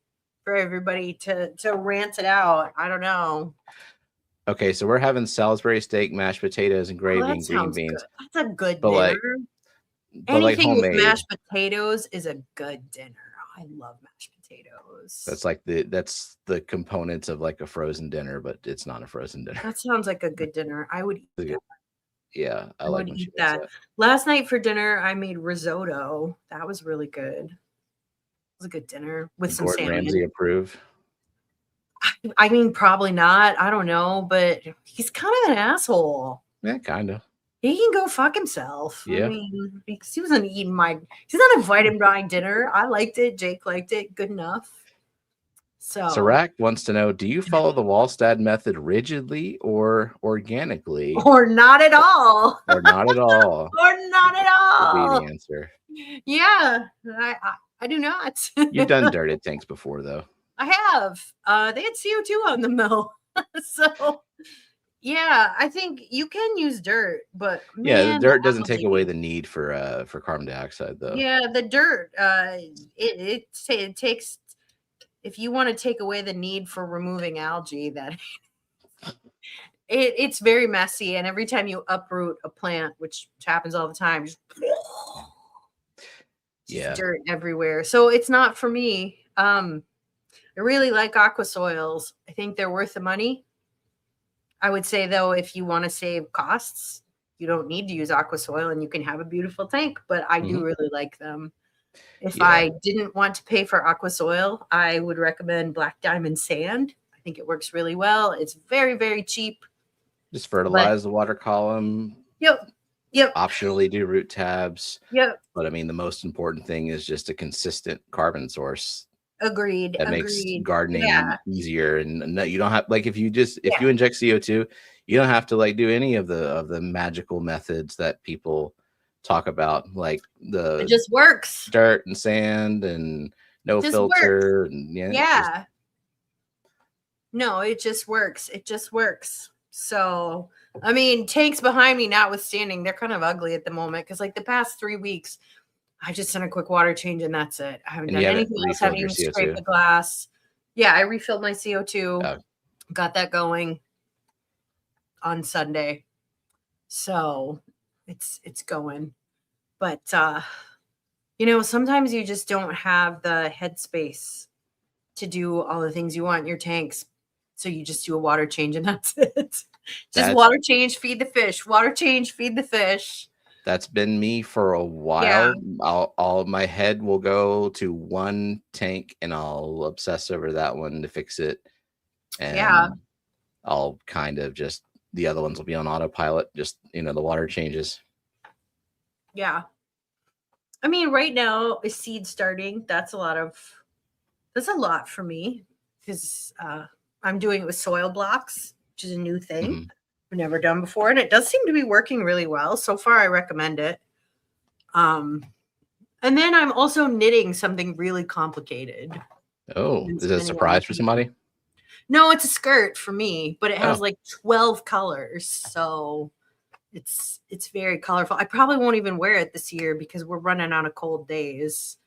for everybody to rant it out. I don't know. Okay, so we're having Salisbury steak, mashed potatoes, and gravy and green beans. Good. That's a good but dinner. like Anything with homemade. mashed potatoes is a good dinner. I love mashed potatoes. That's the components of like a frozen dinner, but it's not a frozen dinner. That sounds like a good dinner. I would eat that. Yeah, I like when she makes that. Last night for dinner, I made risotto. That was really good. It was a good dinner with some Gordon salmon. Ramsay approve? I mean, probably not. I don't know, but he's kind of an asshole. Yeah, kind of. He can go fuck himself. Yeah. I mean, because he wasn't eating he's not inviting my dinner. I liked it. Jake liked it. Good enough. So Rack wants to know, do you follow the Wallstad method rigidly or organically? Or not at all. Or not at all. Or not at all. Would be the answer. Yeah, I do not. You've done dirted tanks before, though. I have. They had CO2 on the mill. So, yeah, I think you can use dirt, but man, the dirt doesn't take away the need for carbon dioxide, though. Yeah, the dirt, it takes, if you want to take away the need for removing algae, that it's very messy, and every time you uproot a plant, which happens all the time, just dirt everywhere. So it's not for me. I really like aquasoils. I think they're worth the money. I would say, though, if you want to save costs, you don't need to use aquasoil and you can have a beautiful tank, but I do really like them. If I didn't want to pay for aquasoil, I would recommend Black Diamond Sand. I think it works really well. It's very, very cheap. Just fertilize the water column. Yep. Optionally do root tabs. Yep. But I mean, the most important thing is just a consistent carbon source. Agreed. That makes gardening easier, and you don't have, like, if you inject CO2, you don't have to like do any of the magical methods that people talk about, like it just works. Dirt and sand and no filter. And, no, it just works. It just works. So, I mean, tanks behind me notwithstanding, they're kind of ugly at the moment because, like, the past 3 weeks, I just done a quick water change and that's it. I haven't done anything else. I haven't even scraped the glass. Yeah, I refilled my CO2. Got that going on Sunday. So it's going. But sometimes you just don't have the headspace to do all the things you want in your tanks. So you just do a water change and that's it. Water change, feed the fish. Water change, feed the fish. That's been me for a while. My head will go to one tank and I'll obsess over that one to fix it. And I'll kind of just, the other ones will be on autopilot, just, the water changes. Yeah. I mean, right now is seed starting. That's a lot for me because I'm doing it with soil blocks, which is a new thing. I've never done before, and it does seem to be working really well. So far, I recommend it. And then I'm also knitting something really complicated. Oh, is it a surprise for somebody? No, it's a skirt for me, but it has like 12 colors. So it's very colorful. I probably won't even wear it this year because we're running out of cold days.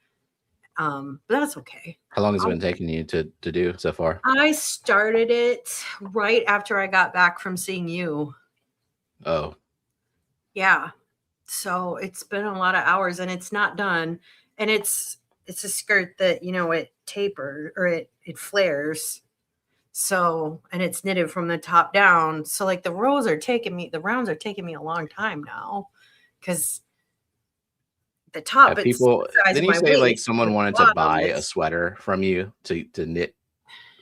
But that's okay. How long has it been taking you to do so far? I started it right after I got back from seeing you. Oh. Yeah. So it's been a lot of hours and it's not done. And it's a skirt that, it tapers or it flares. So, and it's knitted from the top down. So like the rounds are taking me a long time now because the top. People, didn't you say like someone wanted to buy a sweater from you to knit,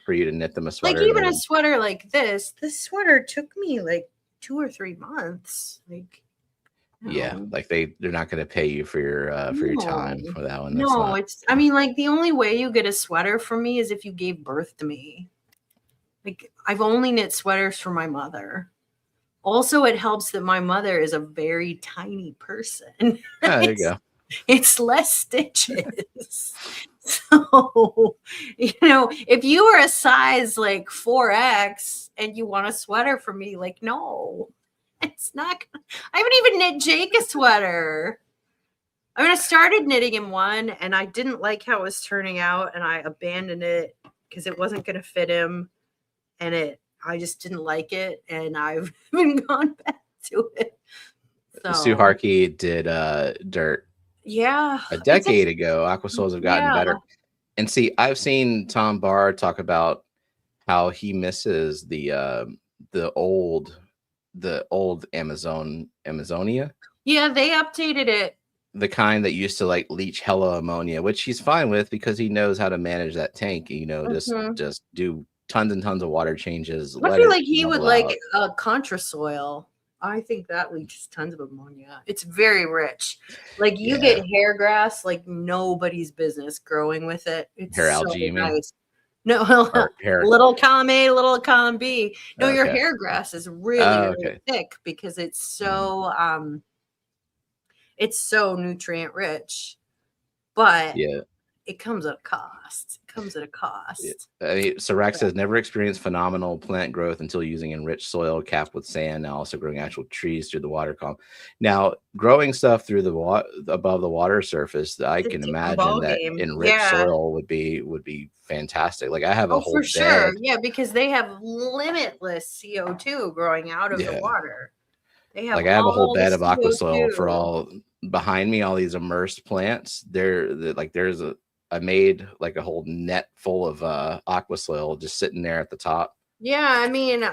for you to knit them a sweater? Like even a sweater like this sweater took me like 2 or 3 months. Like, like they're not going to pay you for your time for that one. I mean, like the only way you get a sweater from me is if you gave birth to me. Like I've only knit sweaters for my mother. Also, it helps that my mother is a very tiny person. There you go. It's less stitches. So, if you were a size like 4X and you want a sweater from me, like, no, it's not. I haven't even knit Jake a sweater. I mean, I started knitting him one and I didn't like how it was turning out and I abandoned it because it wasn't going to fit him. And I just didn't like it, and I've been gone back to it. So Sue Harkey did dirt. Yeah. A decade ago. Aquasoils have gotten better. And see, I've seen Tom Barr talk about how he misses the old Amazonia. Yeah, they updated it. The kind that used to like leach hella ammonia, which he's fine with because he knows how to manage that tank. You know, just do tons and tons of water changes. I feel like he would like a contrasoil. I think that leaches tons of ammonia. It's very rich. Like you get hair grass like nobody's business growing with it. It's hair algae, you mean? No, little column A, little column B. No, your hair grass is really, really thick because it's so nutrient rich. But it comes at a cost. It comes at a cost. I mean, Serac says never experienced phenomenal plant growth until using enriched soil capped with sand. Now also growing actual trees through the water column. Now growing stuff through the above the water surface, I can imagine that enriched soil would be fantastic. Like I have a whole for bed. Sure. Yeah, because they have limitless CO2 growing out of the water. They have I have a whole bed of aquasoil for all behind me, all these immersed plants. I made like a whole net full of aquasoil just sitting there at the top. Yeah, I mean,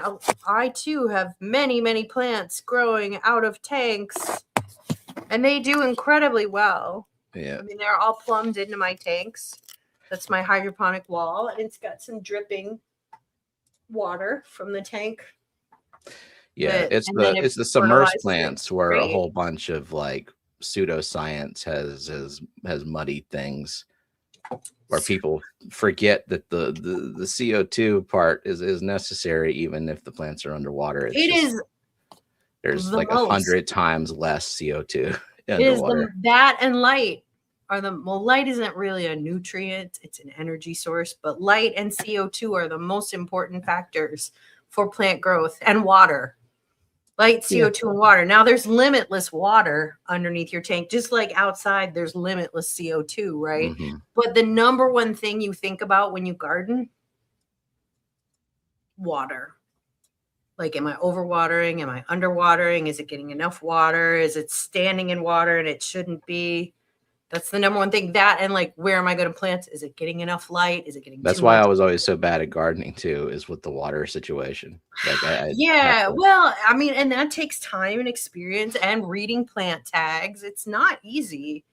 I too have many, many plants growing out of tanks, and they do incredibly well. Yeah. I mean, they're all plumbed into my tanks. That's my hydroponic wall, and it's got some dripping water from the tank. Yeah, it's the submerged plants where a whole bunch of like pseudoscience has muddied things. Where people forget that the CO2 part is necessary even if the plants are underwater. There's like 100 times less CO2 underwater. That and light are light isn't really a nutrient, it's an energy source, but light and CO2 are the most important factors for plant growth, and water. Light, CO2, and water. Now there's limitless water underneath your tank, just like outside there's limitless CO2, right? But the number one thing you think about when you garden, water. Like, am I overwatering? Am I underwatering? Is it getting enough water? Is it standing in water and it shouldn't be? That's the number one thing. That and like, where am I going to plant? Is it getting enough light? Is it getting? That's why I was always so bad at gardening too, is with the water situation. Like well, I mean, and that takes time and experience and reading plant tags. It's not easy.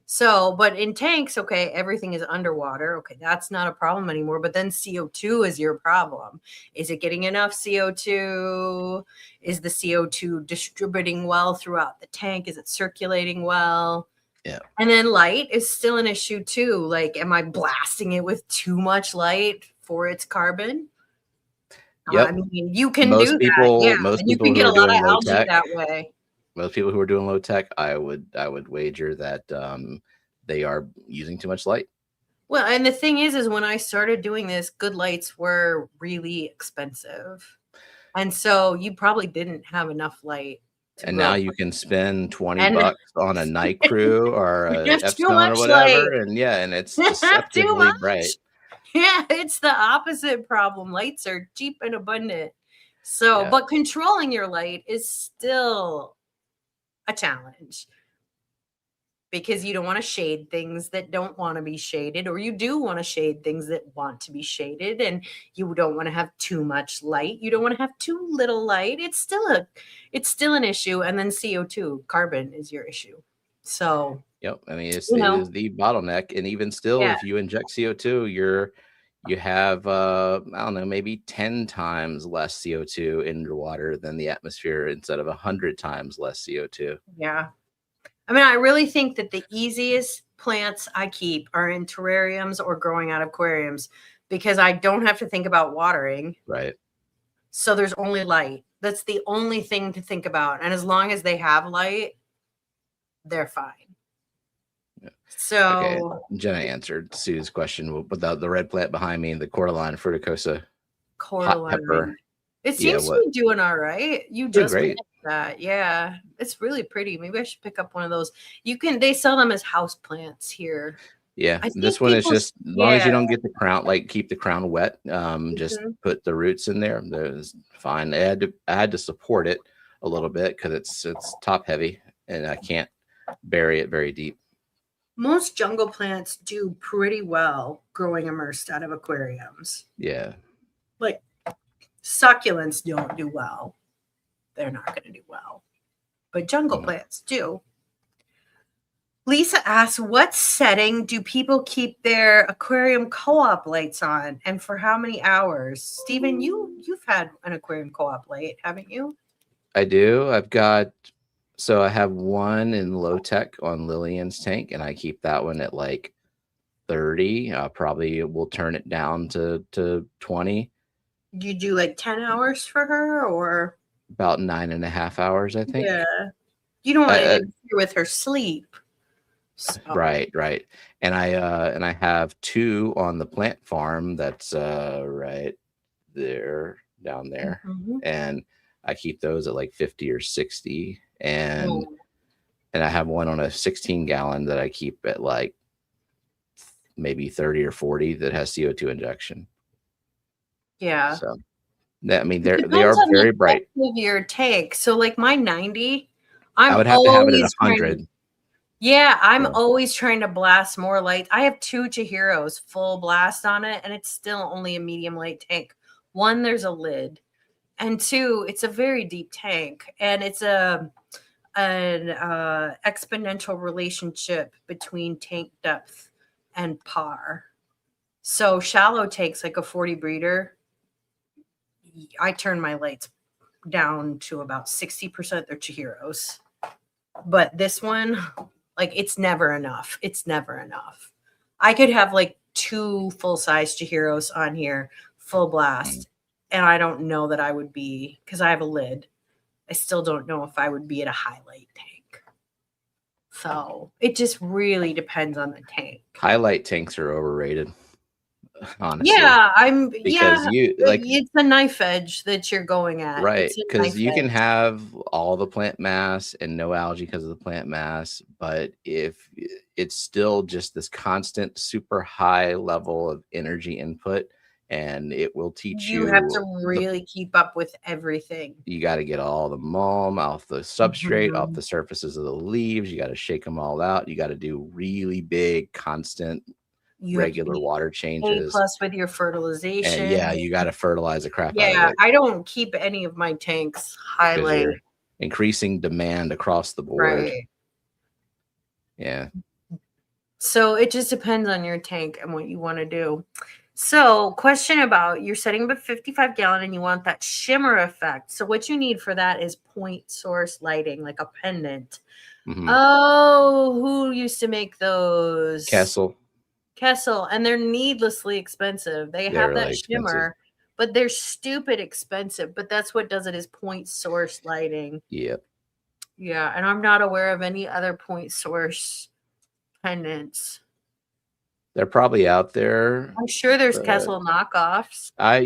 So, but in tanks, okay, everything is underwater. Okay, that's not a problem anymore. But then CO2 is your problem. Is it getting enough CO2? Is the CO2 distributing well throughout the tank? Is it circulating well? Yeah. And then light is still an issue too. Like, am I blasting it with too much light for its carbon? Yep. I mean, you can do that. Yeah. Most you people can get a lot of algae tech, that way. Most people who are doing low tech, I would wager that they are using too much light. Well, and the thing is when I started doing this, good lights were really expensive. And so you probably didn't have enough light. And now you can spend $20 on a night crew or a Epstone or whatever. Light. And it's deceptively bright. Yeah, it's the opposite problem. Lights are cheap and abundant. So, but controlling your light is still a challenge. Because you don't want to shade things that don't want to be shaded, or you do want to shade things that want to be shaded, and you don't want to have too much light. You don't want to have too little light. It's still an issue. And then CO2, carbon is your issue. So yep, I mean it is the bottleneck. And even still, if you inject CO2, you have I don't know, maybe 10 times less CO2 in your water than the atmosphere instead of 100 times less CO2. Yeah. I mean, I really think that the easiest plants I keep are in terrariums or growing out of aquariums because I don't have to think about watering. Right. So there's only light. That's the only thing to think about. And as long as they have light, they're fine. Yeah. So okay. Jenna answered Sue's question without the red plant behind me, the Cordyline fruticosa hot pepper. It seems to be doing all right. You just great. That. Yeah, it's really pretty. Maybe I should pick up one of those. They sell them as house plants here. Yeah, I this think one is people, just as long as you don't get the crown, like keep the crown wet. Just Mhm. put the roots in there. There's fine. I had to support it a little bit because it's top heavy and I can't bury it very deep. Most jungle plants do pretty well growing immersed out of aquariums. Yeah. Like succulents don't do well. They're not going to do well. But jungle plants do. Lisa asks, what setting do people keep their aquarium co-op lights on and for how many hours? Stephen, you've had an aquarium co-op light, haven't you? I do. So I have one in low tech on Lillian's tank, and I keep that one at like 30. Probably will turn it down to 20. You do like 10 hours for her or? About 9.5 hours, I think. Yeah. You don't want to interfere with her sleep. So. Right. And I have 2 on the plant farm that's right there, down there. Mm-hmm. And I keep those at like 50 or 60. And I have one on a 16-gallon that I keep at like maybe 30 or 40 that has CO2 injection. Yeah. So that, I mean, they are very bright. Of your tank. So like my 90, I would have to have it at 100. Yeah, I'm always trying to blast more light. I have 2 Chihiros full blast on it, and it's still only a medium light tank. 1, there's a lid, and 2, it's a very deep tank, and it's an exponential relationship between tank depth and par. So shallow tanks like a 40 breeder, I turn my lights down to about 60%. They're Chihiros, but this one, like, it's never enough. It's never enough. I could have like 2 full-size Chihiros on here, full blast, and I don't know that I would be, because I have a lid. I still don't know if I would be at a highlight tank. So it just really depends on the tank. Highlight tanks are overrated, honestly. Yeah, it's the knife edge that you're going at. Right, because you can have all the plant mass and no algae because of the plant mass, but if it's still just this constant super high level of energy input, and it will teach you have to really keep up with everything. You got to get all the mulm off the substrate, off the surfaces of the leaves. You got to shake them all out. You got to do really big, constant, regular water changes. Plus with your fertilization. And you got to fertilize the crap out of it. Yeah, I don't keep any of my tanks highlight. Increasing demand across the board. Right. Yeah. So it just depends on your tank and what you want to do. So, question about, you're setting up a 55-gallon and you want that shimmer effect. So what you need for that is point source lighting, like a pendant. Mm-hmm. Oh, who used to make those? Kessel. And they're needlessly expensive. They're have really that shimmer, but they're stupid expensive. But that's what does it, is point source lighting. Yep. Yeah, and I'm not aware of any other point source pendants. They're probably out there. I'm sure there's Kessel knockoffs. I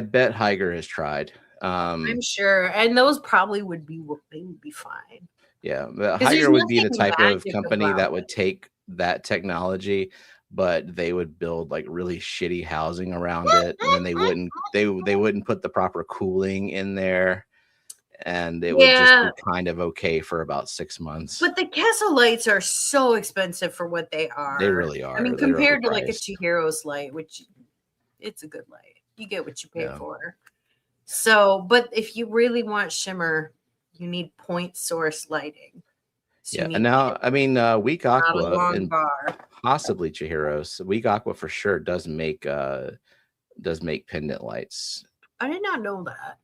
bet Higer has tried. I'm sure, and those probably would be fine. Yeah, but Higer would be the type of company that would take that technology, but they would build like really shitty housing around it, and then they wouldn't put the proper cooling in there. And it would just be kind of okay for about 6 months. But the Kessel lights are so expensive for what they are. They really are. I mean, compared to like a Chihiro's light, which it's a good light. You get what you pay for. So, but if you really want shimmer, you need point source lighting. So and now, I mean, Weak Aqua and possibly Chihiro's. Weak Aqua for sure does make pendant lights. I did not know that.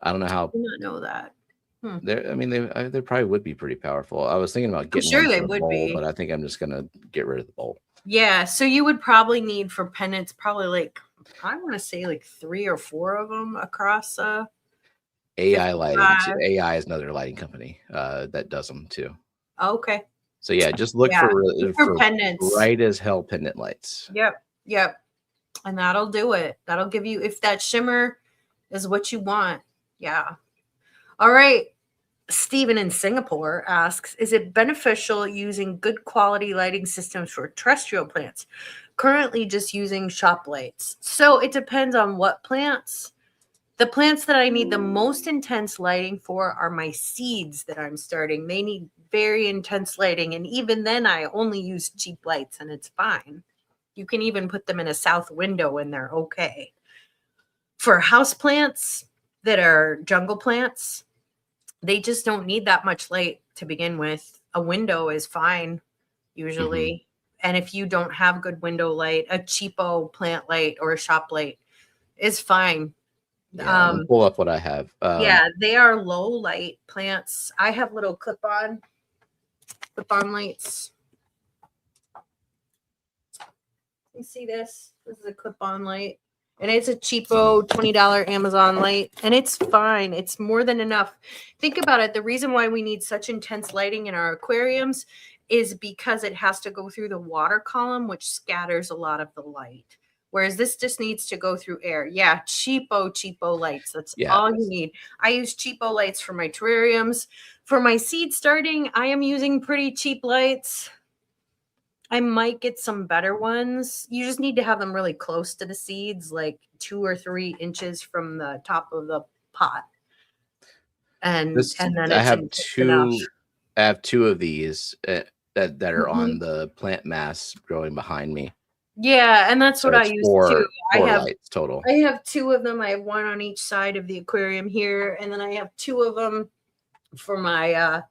I don't know how. I did not know that. I mean, they probably would be pretty powerful. I was thinking about getting one for a bowl, but I think I'm just gonna get rid of the bowl. Yeah, so you would probably need for pendants probably like, I want to say like 3 or 4 of them across. AI lighting. AI is another lighting company that does them too. Okay. So yeah, just look for pendants, bright as hell pendant lights. Yep, and that'll do it. That'll give you, if that shimmer is what you want. Yeah. All right. Stephen in Singapore asks, is it beneficial using good quality lighting systems for terrestrial plants? Currently just using shop lights. So it depends on what plants. The plants that I need the most intense lighting for are my seeds that I'm starting. They need very intense lighting. And even then I only use cheap lights and it's fine. You can even put them in a south window and they're okay. For house plants that are jungle plants, they just don't need that much light to begin with. A window is fine usually. And if you don't have good window light, a cheapo plant light or a shop light is fine. Yeah, let me pull up what I have. Yeah, they are low light plants. I have little clip-on lights. You see this? This is a clip-on light. And it's a cheapo $20 Amazon light. And it's fine. It's more than enough. Think about it. The reason why we need such intense lighting in our aquariums is because it has to go through the water column, which scatters a lot of the light. Whereas this just needs to go through air. Yeah, cheapo lights. That's all you need. I use cheapo lights for my terrariums. For my seed starting, I am using pretty cheap lights. I might get some better ones. You just need to have them really close to the seeds, like 2 or 3 inches from the top of the pot. And then I it's have enough. I have 2 of these that are on the plant mass growing behind me. Yeah, and that's what I use too. 4 lights total. I have 2 of them. I have 1 on each side of the aquarium here, and then I have 2 of them for my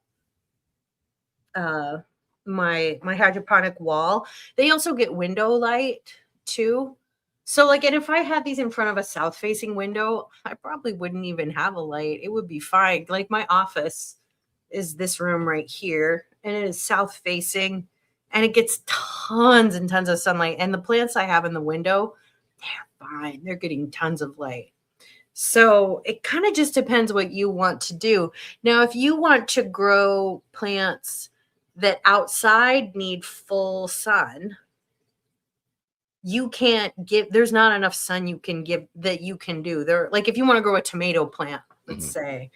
my hydroponic wall. They also get window light too. So like, and if I had these in front of a south facing window, I probably wouldn't even have a light. It would be fine. Like my office is this room right here, and it is south facing, and it gets tons and tons of sunlight. And the plants I have in the window, they're fine. They're getting tons of light. So it kind of just depends what you want to do. Now, if you want to grow plants that outside need full sun, you can't give, there's not enough sun you can give that you can do there. Like if you want to grow a tomato plant, let's say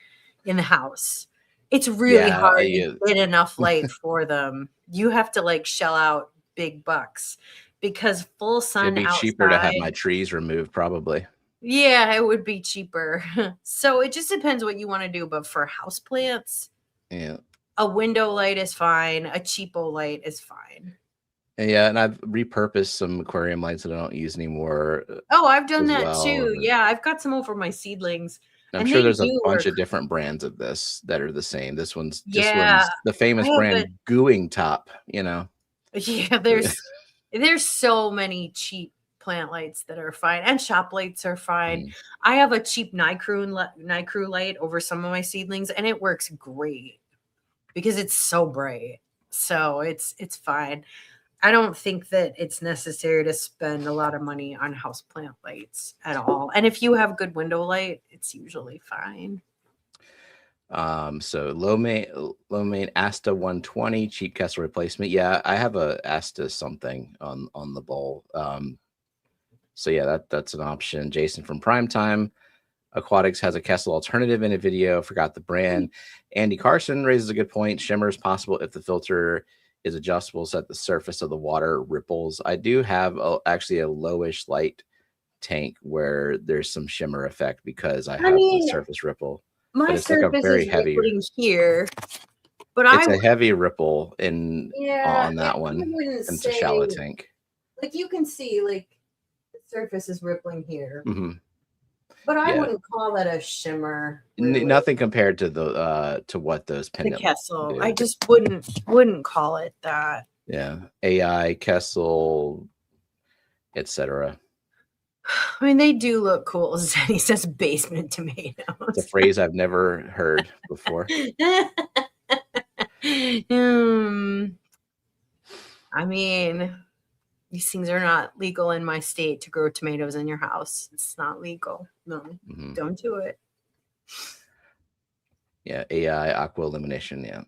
in the house, it's really hard to get enough light for them. You have to like shell out big bucks because full sun It'd be outside, cheaper to have my trees removed probably. Yeah, it would be cheaper. So it just depends what you want to do. But for house plants, a window light is fine. A cheapo light is fine. Yeah, and I've repurposed some aquarium lights that I don't use anymore. Oh, I've done that too. Yeah, I've got some over my seedlings. I'm sure there's a bunch of different brands of this that are the same. This one's the famous brand Gooing Top, you know. Yeah, there's so many cheap plant lights that are fine, and shop lights are fine. I have a cheap Nicrew light over some of my seedlings, and it works great because it's so bright. So it's fine. I don't think that it's necessary to spend a lot of money on houseplant lights at all. And if you have good window light, it's usually fine. So low main Asta 120 cheap Kessel replacement. Yeah, I have a Asta something on the bowl. So yeah, that's an option. Jason from Primetime Aquatics has a Kessel alternative in a video. Forgot the brand. Andy Carson raises a good point. Shimmer is possible if the filter is adjustable so that the surface of the water ripples. I do have actually a lowish light tank where there's some shimmer effect because I have the surface ripple. My surface like a very heavy here, but it's a heavy ripple on that one. It's a shallow tank. Like you can see, like the surface is rippling here. But I wouldn't call that a shimmer. Really. Nothing compared to the to what those pendant Kessel. Do. I just wouldn't call it that. Yeah, AI Kessel, etc. I mean, they do look cool. He says basement tomatoes. It's a phrase I've never heard before. I mean, these things are not legal in my state to grow tomatoes in your house. It's not legal. No, don't do it. Yeah, AI aqua elimination. Yeah.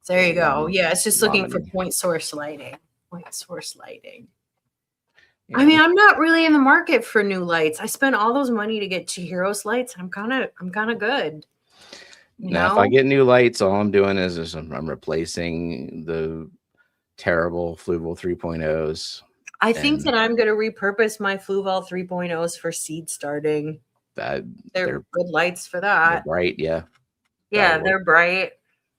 So there you go. Yeah, it's just looking for point source lighting. Point source lighting. Yeah. I mean, I'm not really in the market for new lights. I spent all those money to get Chihiro's lights. I'm kind of good. Now, if I get new lights, all I'm doing is I'm replacing the terrible Fluval 3.0s. I think that I'm going to repurpose my Fluval 3.0s for seed starting. They're good lights for that. They're bright, yeah. Yeah, they're bright.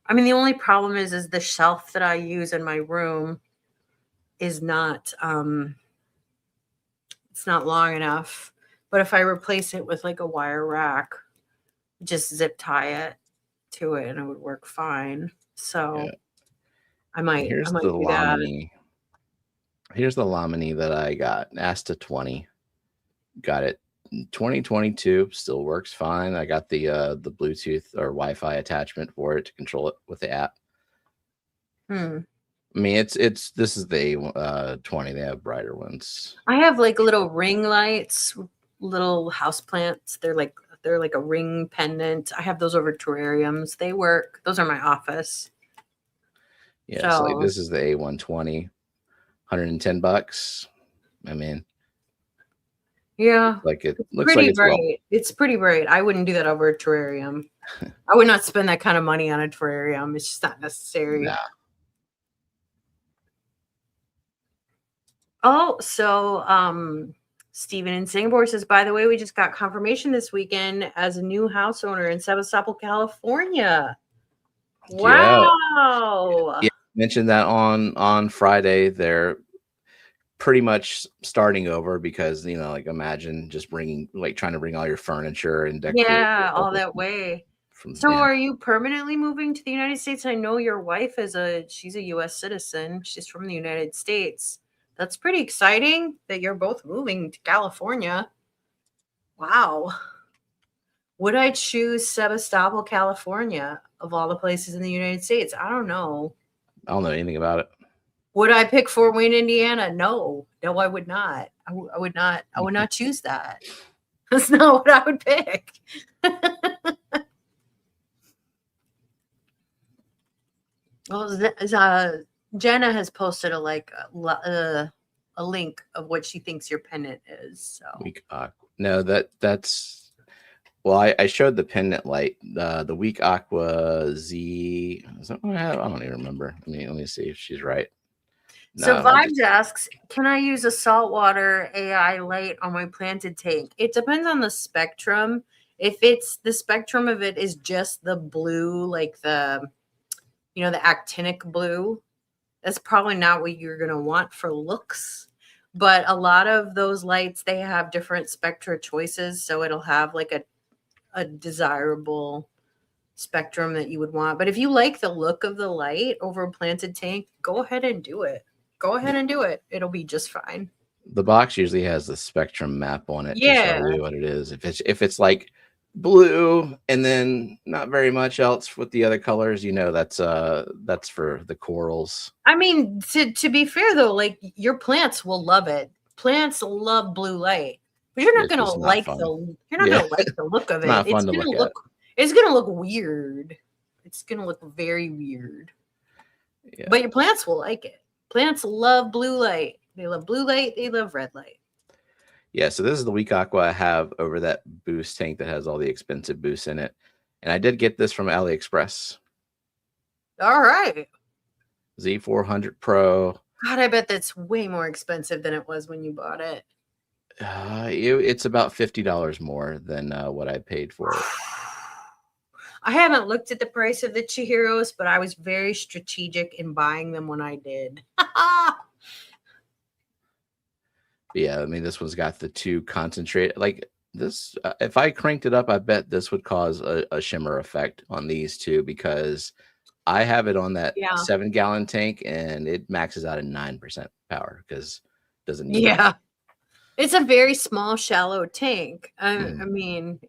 I mean, the only problem is the shelf that I use in my room is not it's not long enough. But if I replace it with like a wire rack, just zip tie it to it and it would work fine. So I might do that. Here's the Lamini that I got. Asta 20. Got it 2022, still works fine. I got the Bluetooth or Wi-Fi attachment for it to control it with the app. I mean, this is the 20. They have brighter ones. I have like little ring lights, little house plants. They're like a ring pendant. I have those over terrariums. They work. Those are my office. Yeah, so like this is the A120, $110. I mean, yeah, like it looks pretty like it's bright. Well. It's pretty bright. I wouldn't do that over a terrarium. I would not spend that kind of money on a terrarium. It's just not necessary. Nah. Oh, so Stephen in Singapore says, by the way, we just got confirmation this weekend as a new house owner in Sevastopol, California. Wow. Yeah, mentioned that on Friday. They're pretty much starting over because, you know, like imagine just trying to bring all your furniture and decor. Yeah, all that way. Are you permanently moving to the United States? I know your wife she's a US citizen. She's from the United States. That's pretty exciting that you're both moving to California. Wow. Would I choose Sevastopol, California of all the places in the United States? I don't know. I don't know anything about it. Would I pick Fort Wayne, Indiana? No, I would not. I would not. I would not choose that. That's not what I would pick. Well, Jenna has posted a link of what she thinks your pendant is. So no, that's well, I showed the pendant light, the Week Aqua Z. Is that what I have? I don't even remember. Let me see if she's right. So Vibes asks, can I use a saltwater AI light on my planted tank? It depends on the spectrum. If the spectrum of it is just the blue, like the actinic blue, that's probably not what you're going to want for looks. But a lot of those lights, they have different spectra choices. So it'll have like a desirable spectrum that you would want. But if you like the look of the light over a planted tank, go ahead and do it. Go ahead and do it. It'll be just fine. The box usually has the spectrum map on it to show you what it is. If it's like blue and then not very much else with the other colors, that's for the corals. I mean, to be fair though, like your plants will love it. Plants love blue light, but you're not gonna like the look of it. It's gonna look weird. It's gonna look very weird. Yeah. But your plants will like it. Plants love blue light. They love blue light. They love red light. Yeah, so this is the Week Aqua I have over that boost tank that has all the expensive boosts in it. And I did get this from AliExpress. All right. Z400 Pro. God, I bet that's way more expensive than it was when you bought it. It's about $50 more than what I paid for it. I haven't looked at the price of the Chihiros, but I was very strategic in buying them when I did. Yeah, I mean, this one's got the two concentrate. Like this, if I cranked it up, I bet this would cause a shimmer effect on these two because I have it on that 7-gallon tank and it maxes out at 9% power because it doesn't need it. It's a very small, shallow tank. I mean,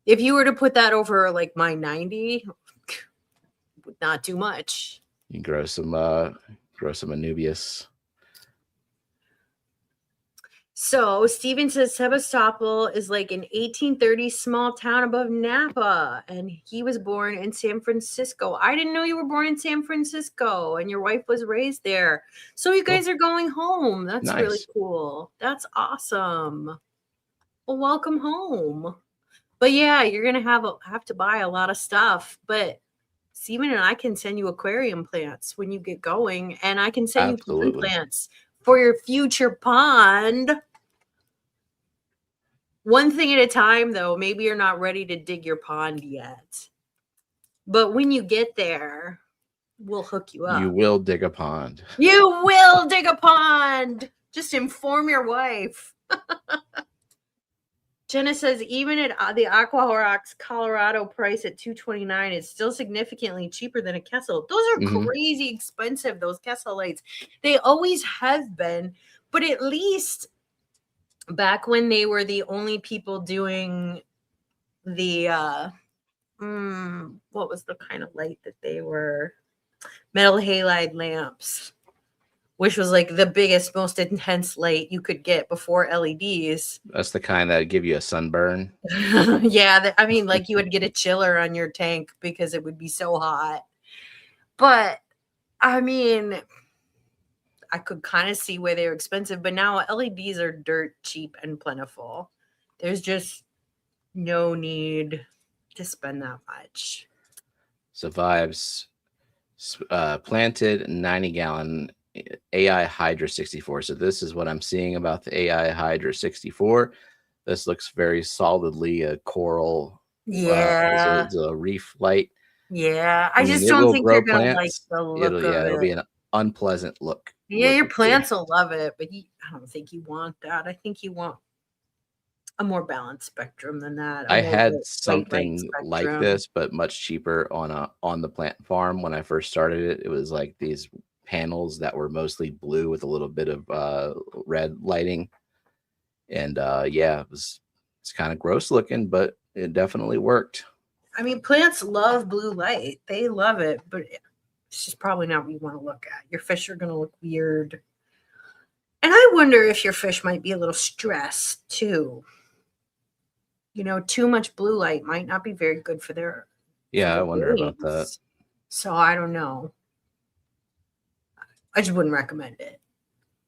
if you were to put that over like my 90, would not do much. You grow some Anubias. So Steven says Sebastopol is like an 1830s small town above Napa, and he was born in San Francisco. I didn't know you were born in San Francisco, and your wife was raised there. So you guys are going home. That's really cool. That's awesome. Well, welcome home. But yeah, you're gonna have to buy a lot of stuff. But Steven and I can send you aquarium plants when you get going, and I can send you pond Absolutely. plants for your future pond. One thing at a time, though. Maybe you're not ready to dig your pond yet. But when you get there, we'll hook you up. You will dig a pond. You will dig a pond. Just inform your wife. Jenna says, even at the Aquarocks Colorado price at $229, it's still significantly cheaper than a Kessel. Those are crazy expensive, those Kessel lights. They always have been, but at least back when they were the only people doing the what was the kind of light that they were? Metal halide lamps, which was like the biggest, most intense light you could get before LEDs. That's the kind that give you a sunburn. Yeah, I mean, like you would get a chiller on your tank because it would be so hot. But I mean, I could kind of see why they were expensive, but now LEDs are dirt cheap and plentiful. There's just no need to spend that much. So Vibes planted 90-gallon AI Hydra 64. So this is what I'm seeing about the AI Hydra 64. This looks very solidly a coral. Yeah. It's a reef light. Yeah. I just don't think you're going to like the look of it. It'll be an unpleasant look. Yeah, your plants will love it, but I don't think you want that. I think you want a more balanced spectrum than that. I had something like this, but much cheaper on the plant farm when I first started it. It was like these panels that were mostly blue with a little bit of red lighting, and yeah, it's kind of gross looking, but it definitely worked. I mean, plants love blue light; they love it, but it's just probably not what you want to look at. Your fish are going to look weird, and I wonder if your fish might be a little stressed too. You know, too much blue light might not be very good for their. Yeah, I wonder about that. So I don't know. I just wouldn't recommend it.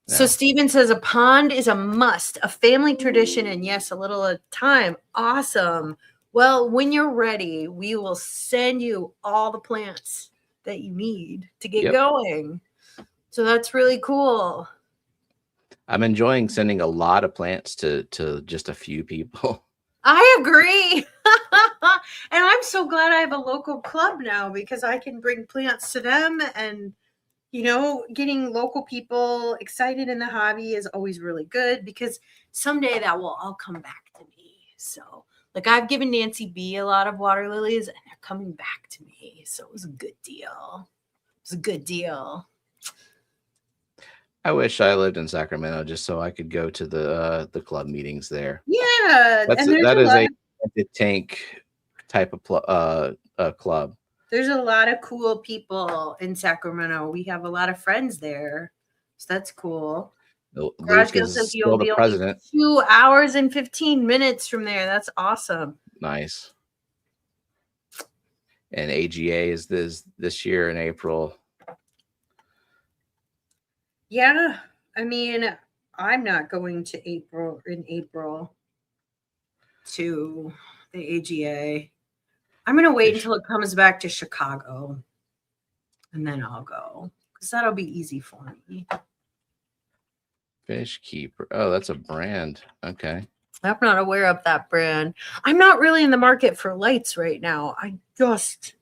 No. So Stephen says a pond is a must, a family tradition, and yes, a little at a time. Awesome. Well, when you're ready, we will send you all the plants that you need to get going. So that's really cool. I'm enjoying sending a lot of plants to just a few people. I agree. And I'm so glad I have a local club now because I can bring plants to them, and you know, getting local people excited in the hobby is always really good because someday that will all come back to me. So like I've given Nancy B a lot of water lilies and they're coming back to me. So it was a good deal. It was a good deal. I wish I lived in Sacramento just so I could go to the club meetings there. Yeah, that is a tank type of club. There's a lot of cool people in Sacramento. We have a lot of friends there, so that's cool. Luke is still the president. 2 hours and 15 minutes from there. That's awesome. Nice. And AGA is this year in April. Yeah, I mean, I'm not going to April to the AGA. I'm going to wait until it comes back to Chicago, and then I'll go because that'll be easy for me. Fish Keeper. Oh, that's a brand. Okay. I'm not aware of that brand. I'm not really in the market for lights right now. I just,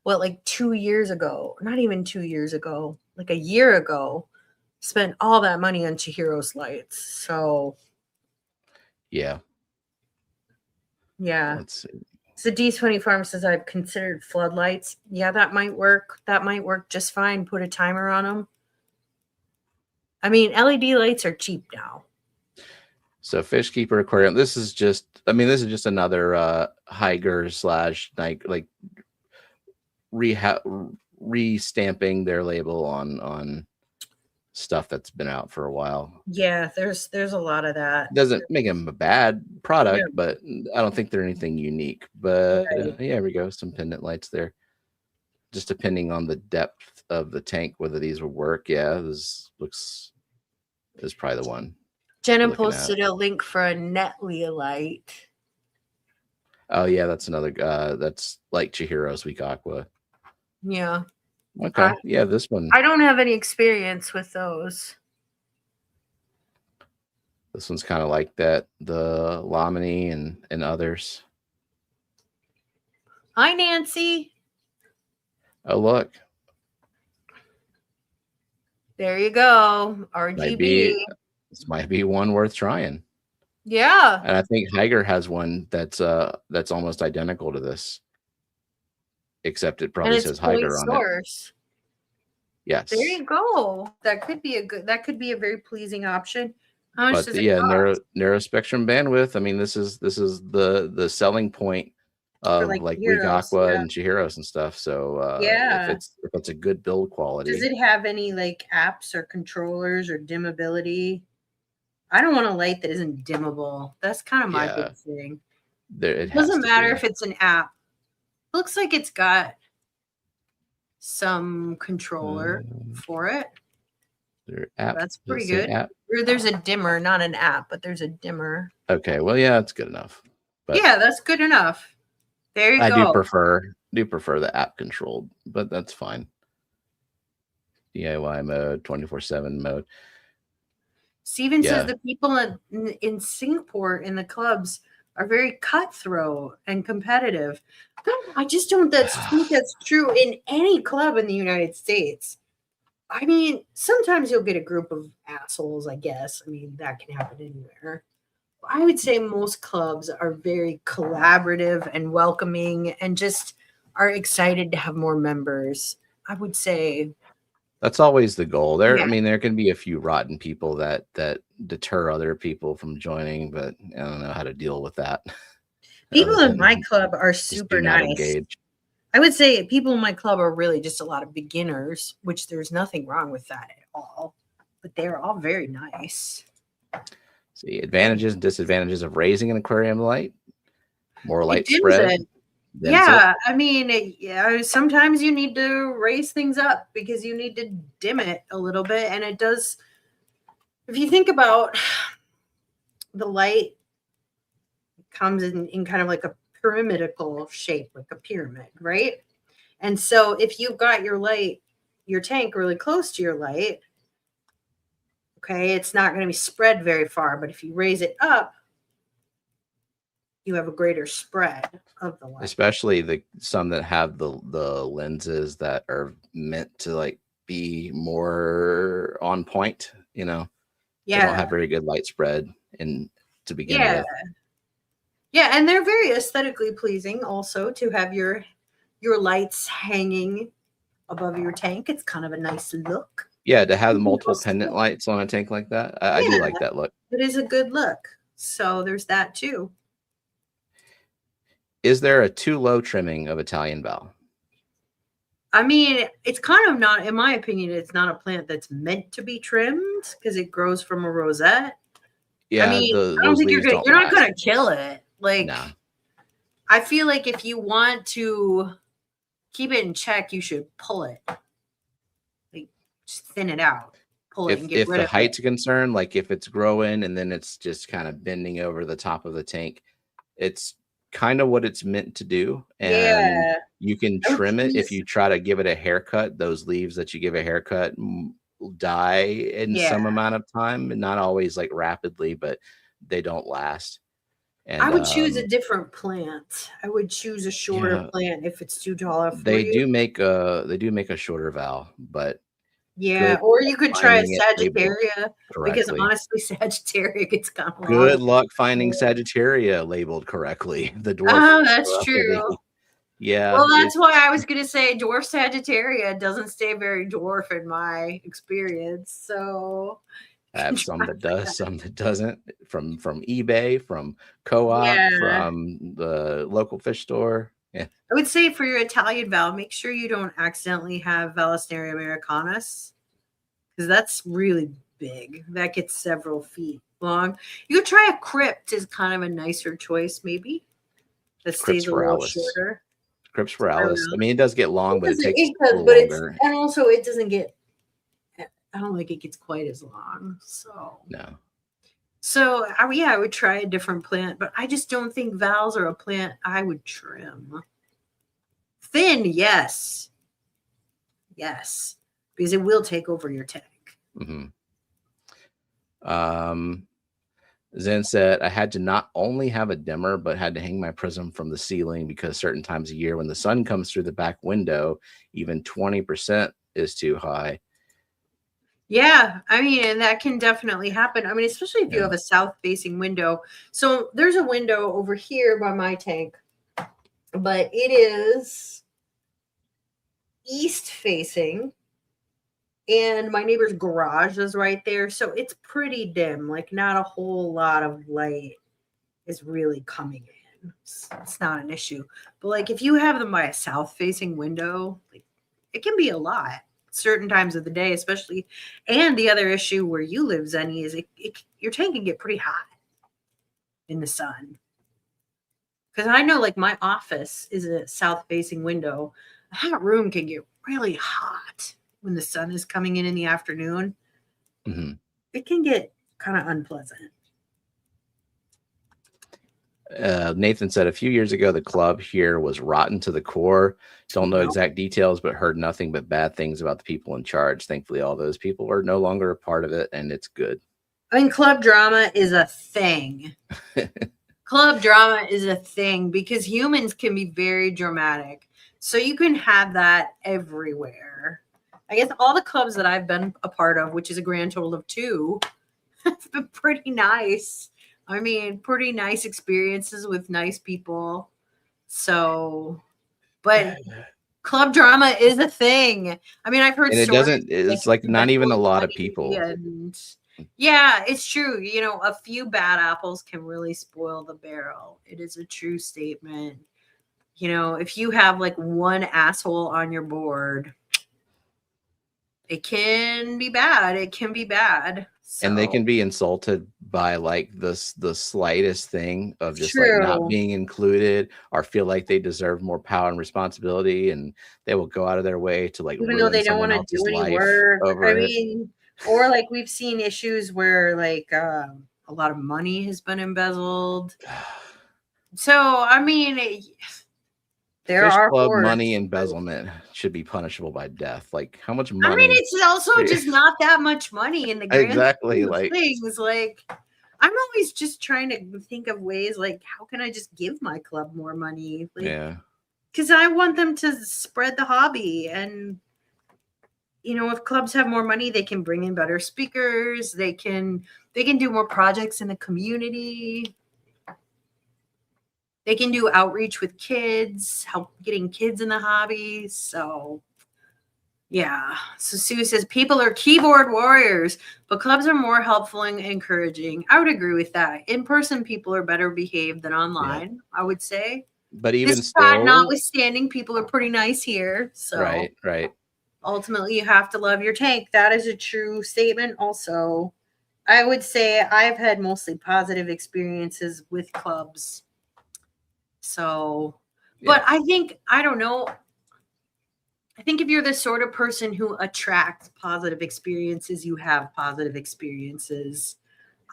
like 2 years ago, not even 2 years ago, like a year ago, spent all that money on Chihiro's lights. So, yeah. Let's see. So D20 Farm says I've considered floodlights. Yeah, that might work. That might work just fine. Put a timer on them. I mean, LED lights are cheap now. So Fish Keeper Aquarium. This is just another Higer / like restamping their label on stuff that's been out for a while. Yeah, there's a lot of that. Doesn't make them a bad product, but I don't think they're anything unique. But yeah, we go. Some pendant lights there. Just depending on the depth of the tank, whether these will work. Yeah, this is probably the one. Jenna posted a link for a Netley light. Oh yeah, that's another. That's like Chihiro's Weak Aqua. Yeah. Okay. Yeah, this one. I don't have any experience with those. This one's kind of like that. The Lamini and others. Hi, Nancy. Oh look. There you go. RGB. This might be one worth trying. Yeah. And I think Higer has one that's almost identical to this. Except it probably says Higer on it. Yes. There you go. That could be a very pleasing option. How much does it cost? Narrow spectrum bandwidth. I mean, this is the selling point of like Weak Aqua and Chihiros and stuff. So if it's a good build quality. Does it have any like apps or controllers or dimmability? I don't want a light that isn't dimmable. That's kind of my big thing. It doesn't matter if it's an app. Looks like it's got some controller for it. That's pretty good. Or there's a dimmer, not an app, but there's a dimmer. Okay, well, yeah, that's good enough. But yeah, that's good enough. There you go. I do prefer the app controlled, but that's fine. DIY mode, 24/7 mode. Stephen says the people in Singapore in the clubs are very cutthroat and competitive. I just don't think that's true in any club in the United States. I mean, sometimes you'll get a group of assholes, I guess. I mean, that can happen anywhere. I would say most clubs are very collaborative and welcoming and just are excited to have more members. I would say that's always the goal. I mean, there can be a few rotten people that deter other people from joining, but I don't know how to deal with that. People in my club are super nice. I would say people in my club are really just a lot of beginners, which there's nothing wrong with that at all. But they're all very nice. See, advantages and disadvantages of raising an aquarium light. More light spread. Yeah, I mean, sometimes you need to raise things up because you need to dim it a little bit. And it does, if you think about the light, it comes in kind of like a pyramidal shape, like a pyramid, right? And so if you've got your tank really close to your light, okay, it's not going to be spread very far. But if you raise it up, you have a greater spread of the light. Especially some that have the lenses that are meant to like be more on point, you know. Yeah. They don't have very good light spread to begin with. Yeah, and they're very aesthetically pleasing also to have your lights hanging above your tank. It's kind of a nice look. Yeah, to have multiple pendant lights on a tank like that. I do like that look. It is a good look. So there's that too. Is there a too low trimming of Italian Val? I mean, it's kind of not, in my opinion, it's not a plant that's meant to be trimmed because it grows from a rosette. Yeah, I mean, I don't think you're not going to kill it. Like, no. I feel like if you want to keep it in check, you should pull it. Like, just thin it out. Pull it and get rid of it. If the height's a concern, like if it's growing and then it's just kind of bending over the top of the tank, it's kind of what it's meant to do. And you can trim it if you try to give it a haircut. Those leaves that you give a haircut die in some amount of time, and not always like rapidly, but they don't last. And I would choose a different plant. I would choose a shorter plant if it's too tall. They do make a shorter Val, but or you could try a Sagittaria because honestly, Sagittaria gets kind of good luck finding Sagittaria labeled correctly. The dwarf. Oh, that's true. Yeah. Well, that's why I was going to say dwarf Sagittaria doesn't stay very dwarf in my experience. So I have some that does, some that doesn't. From eBay, from co-op, from the local fish store. Yeah. I would say for your Italian Val, make sure you don't accidentally have Vallisneria americanus because that's really big. That gets several feet long. You could try a crypt is kind of a nicer choice, maybe. That stays a little shorter. Crypt spiralis. I mean, it does get long, but it takes a little longer. And also it doesn't get, I don't think it gets quite as long. So no. So I would try a different plant, but I just don't think vals are a plant I would trim. Thin, yes. Yes. Because it will take over your tank. Zen said, I had to not only have a dimmer, but had to hang my prism from the ceiling because certain times a year when the sun comes through the back window, even 20% is too high. Yeah, I mean, and that can definitely happen. I mean, especially if you have a south-facing window. So there's a window over here by my tank, but it is east-facing, and my neighbor's garage is right there. So it's pretty dim, like not a whole lot of light is really coming in. It's not an issue. But like if you have them by a south-facing window, like it can be a lot certain times of the day, especially. And the other issue where you live, Zenny, is your tank can get pretty hot in the sun. Because I know, like, my office is a south-facing window. A hot room can get really hot when the sun is coming in the afternoon. It can get kind of unpleasant. Nathan said a few years ago, the club here was rotten to the core. Don't know exact details, but heard nothing but bad things about the people in charge. Thankfully, all those people are no longer a part of it, and it's good. I mean, club drama is a thing. Club drama is a thing because humans can be very dramatic. So you can have that everywhere. I guess all the clubs that I've been a part of, which is a grand total of 2, have been pretty nice. I mean, pretty nice experiences with nice people. So, but club drama is a thing. I mean, I've heard and it doesn't, it's like not even a lot of people. And yeah, it's true. You know, a few bad apples can really spoil the barrel. It is a true statement. You know, if you have like one asshole on your board, it can be bad. It can be bad. So. And they can be insulted by like the slightest thing of just like not being included or feel like they deserve more power and responsibility, and they will go out of their way to like even though they don't want to do any work. I mean, or like we've seen issues where like a lot of money has been embezzled. So I mean, there Fish are club money embezzlement should be punishable by death. Like how much money? I mean, it's also just not that much money in the grand exactly like things. Like I'm always just trying to think of ways like how can I just give my club more money? Like, yeah, because I want them to spread the hobby, and you know, if clubs have more money, they can bring in better speakers. They can do more projects in the community. They can do outreach with kids, help getting kids in the hobby. So, yeah. So Sue says people are keyboard warriors, but clubs are more helpful and encouraging. I would agree with that. In-person people are better behaved than online, I would say. But even still, notwithstanding, people are pretty nice here. So right. Ultimately, you have to love your tank. That is a true statement. Also, I would say I've had mostly positive experiences with clubs. So, but I think, I don't know. I think if you're the sort of person who attracts positive experiences, you have positive experiences.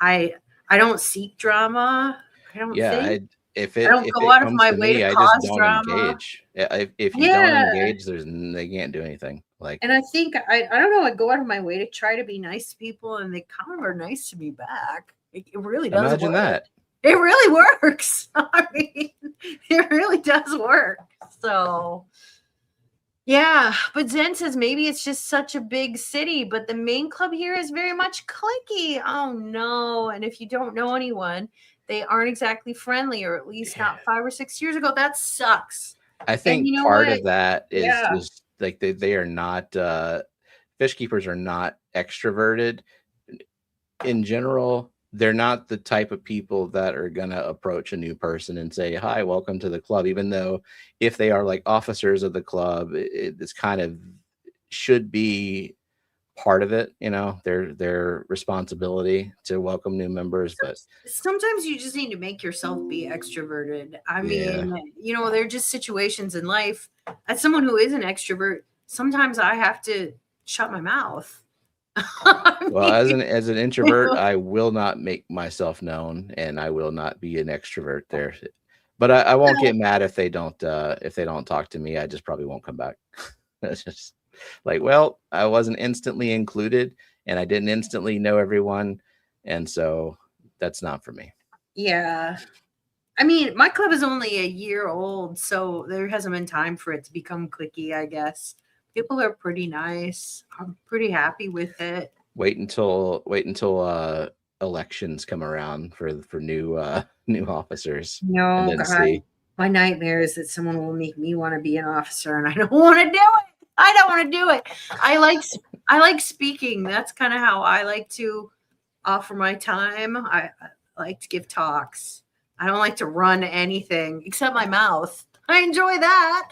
I don't seek drama. I don't think. If I don't go out of my way to cause drama. Engage. If you don't engage, they can't do anything. Like, and I think I don't know. I go out of my way to try to be nice to people, and they kind of are nice to me back. It really does. Imagine that. It really works. I mean, it really does work. So, yeah. But Zen says maybe it's just such a big city, but the main club here is very much cliquey. Oh, no. And if you don't know anyone, they aren't exactly friendly, or at least not 5 or 6 years ago. That sucks. I think part of that is just like they are not, fish keepers are not extroverted in general. They're not the type of people that are going to approach a new person and say, hi, welcome to the club. Even though if they are like officers of the club, it's kind of should be part of it, you know, their responsibility to welcome new members. But sometimes you just need to make yourself be extroverted. I mean, you know, there are just situations in life. As someone who is an extrovert, sometimes I have to shut my mouth. Well, as an introvert, I will not make myself known, and I will not be an extrovert there. But I won't get mad if they don't talk to me. I just probably won't come back. It's just like, well, I wasn't instantly included, and I didn't instantly know everyone, and so that's not for me. Yeah. I mean, my club is only a year old, so there hasn't been time for it to become cliquey, I guess. People are pretty nice. I'm pretty happy with it. Wait until elections come around for new new officers. No, And then God. see. My nightmare is that someone will make me want to be an officer, and I don't want to do it. I don't want to do it. I like speaking. That's kind of how I like to offer my time. I like to give talks. I don't like to run anything except my mouth. I enjoy that.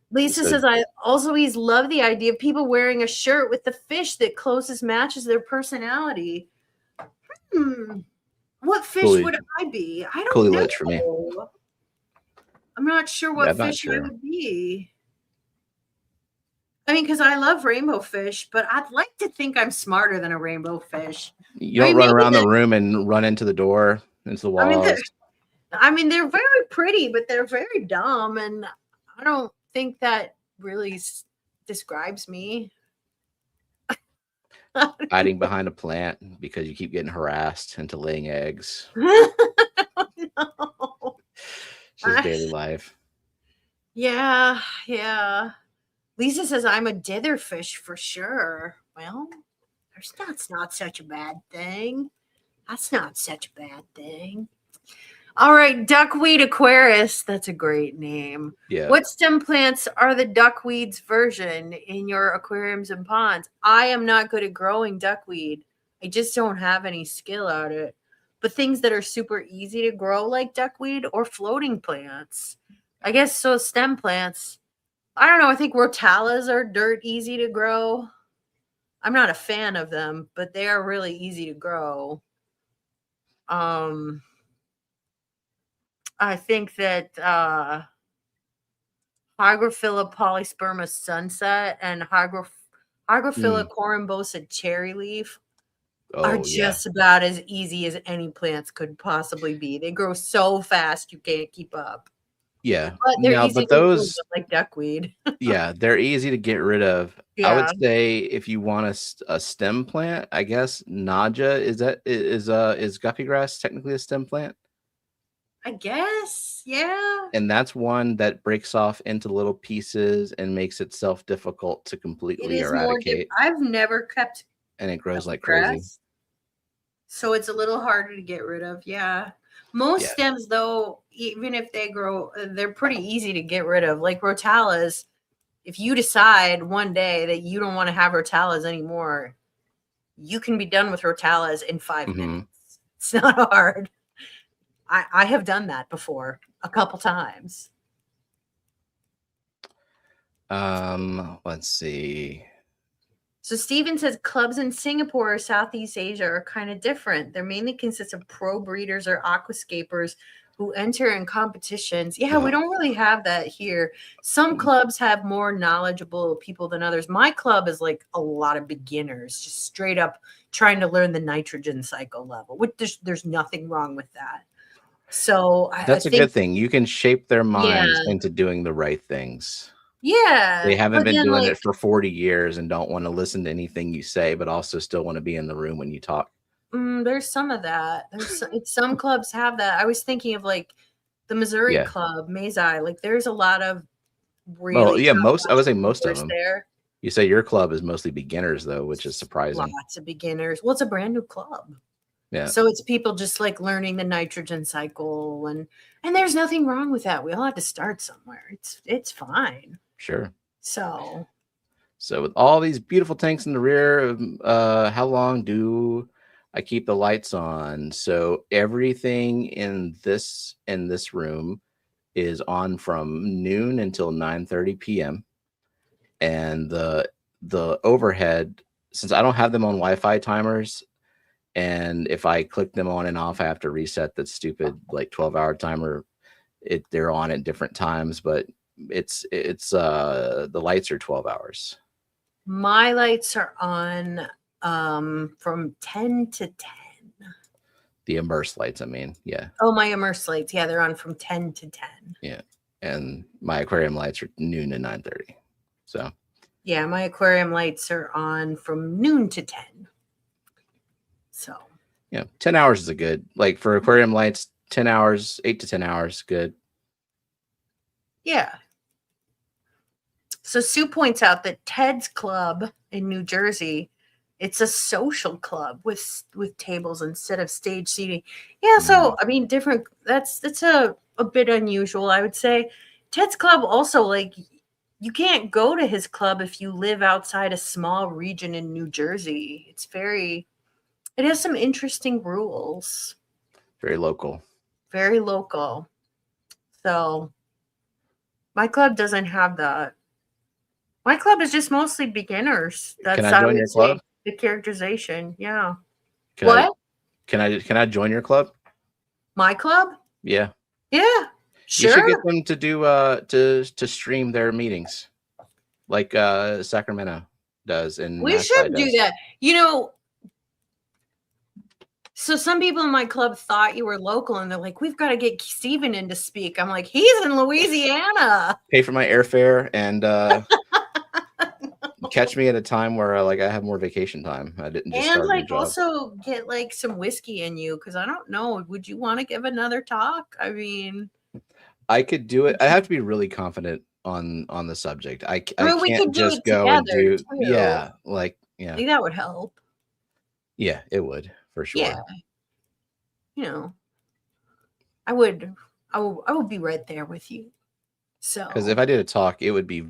Lisa says, I also always love the idea of people wearing a shirt with the fish that closest matches their personality. What fish would I be? I don't know. For me. I'm not sure what fish I would be. I mean, because I love rainbow fish, but I'd like to think I'm smarter than a rainbow fish. You don't run around the room and run into the door, into the walls. I mean, they're very pretty, but they're very dumb, and I don't think that really describes me. Hiding behind a plant because you keep getting harassed into laying eggs. No. Just daily life. Yeah. Lisa says I'm a ditherfish for sure. Well, that's not such a bad thing. That's not such a bad thing. All right, duckweed Aquarius. That's a great name. Yeah. What stem plants are the duckweed's version in your aquariums and ponds? I am not good at growing duckweed. I just don't have any skill at it. But things that are super easy to grow, like duckweed or floating plants. I guess so. Stem plants. I don't know. I think rotalas are dirt easy to grow. I'm not a fan of them, but they are really easy to grow. I think that Hygrophila polysperma sunset and Hygrophila corymbosa cherry leaf are just about as easy as any plants could possibly be. They grow so fast you can't keep up. Yeah, but they're easy to grow, like duckweed. Yeah, they're easy to get rid of. Yeah. I would say if you want a stem plant, I guess Naja is guppy grass technically a stem plant? I guess, yeah. And that's one that breaks off into little pieces and makes itself difficult to completely eradicate. I've never kept. And it grows like crazy. So it's a little harder to get rid of. Yeah. Most stems, though, even if they grow, they're pretty easy to get rid of. Like rotalas, if you decide one day that you don't want to have rotalas anymore, you can be done with rotalas in 5 minutes. It's not hard. I have done that before a couple times. Let's see. So Stephen says clubs in Singapore or Southeast Asia are kind of different. They're mainly consist of pro breeders or aquascapers who enter in competitions. Yeah, we don't really have that here. Some clubs have more knowledgeable people than others. My club is like a lot of beginners, just straight up trying to learn the nitrogen cycle level. There's nothing wrong with that. So that's a good thing. You can shape their minds into doing the right things. Yeah. They haven't been doing it for 40 years and don't want to listen to anything you say, but also still want to be in the room when you talk. There's some of that. Some clubs have that. I was thinking of like the Missouri club, Mazai. Like there's a lot of really I would say most of them. There. You say your club is mostly beginners though, which is surprising. Lots of beginners. Well, it's a brand new club. Yeah. So it's people just like learning the nitrogen cycle and there's nothing wrong with that. We all have to start somewhere. It's fine. Sure. So with all these beautiful tanks in the rear, how long do I keep the lights on? So everything in this room is on from noon until 9:30 p.m. And the overhead, since I don't have them on Wi-Fi timers, and if I click them on and off, I have to reset that stupid like 12-hour timer. They're on at different times, but it's the lights are 12 hours. My lights are on from 10 to 10. The immersed lights, I mean, yeah. Oh, my immersed lights. Yeah, they're on from 10 to 10. Yeah. And my aquarium lights are noon to 9:30. So yeah, my aquarium lights are on from noon to 10. So yeah, 10 hours is a good, like for aquarium lights, 10 hours, 8 to 10 hours, good. Yeah. So Sue points out that Ted's Club in New Jersey, it's a social club with tables instead of stage seating. Yeah, so I mean, different. That's a bit unusual, I would say. Ted's Club also, like, you can't go to his club if you live outside a small region in New Jersey. It has some interesting rules. Very local. Very local. So my club doesn't have that. My club is just mostly beginners. Can I join your club? The characterization, yeah. Can I join your club? My club? Yeah. Yeah. Sure. You should get them to do to stream their meetings, like Sacramento does, and we should do that. You know, so some people in my club thought you were local, and they're like, "We've got to get Stephen in to speak." I'm like, "He's in Louisiana." Pay for my airfare and catch me at a time where like I have more vacation time. I didn't just start a job. Also get like some whiskey in you, because I don't know. Would you want to give another talk? I mean, I could do it. I have to be really confident on the subject. I can't we could just go and do. Too. Yeah, like yeah. I think that would help. Yeah, it would for sure. Yeah. You know, I would be right there with you. So, because if I did a talk, it would be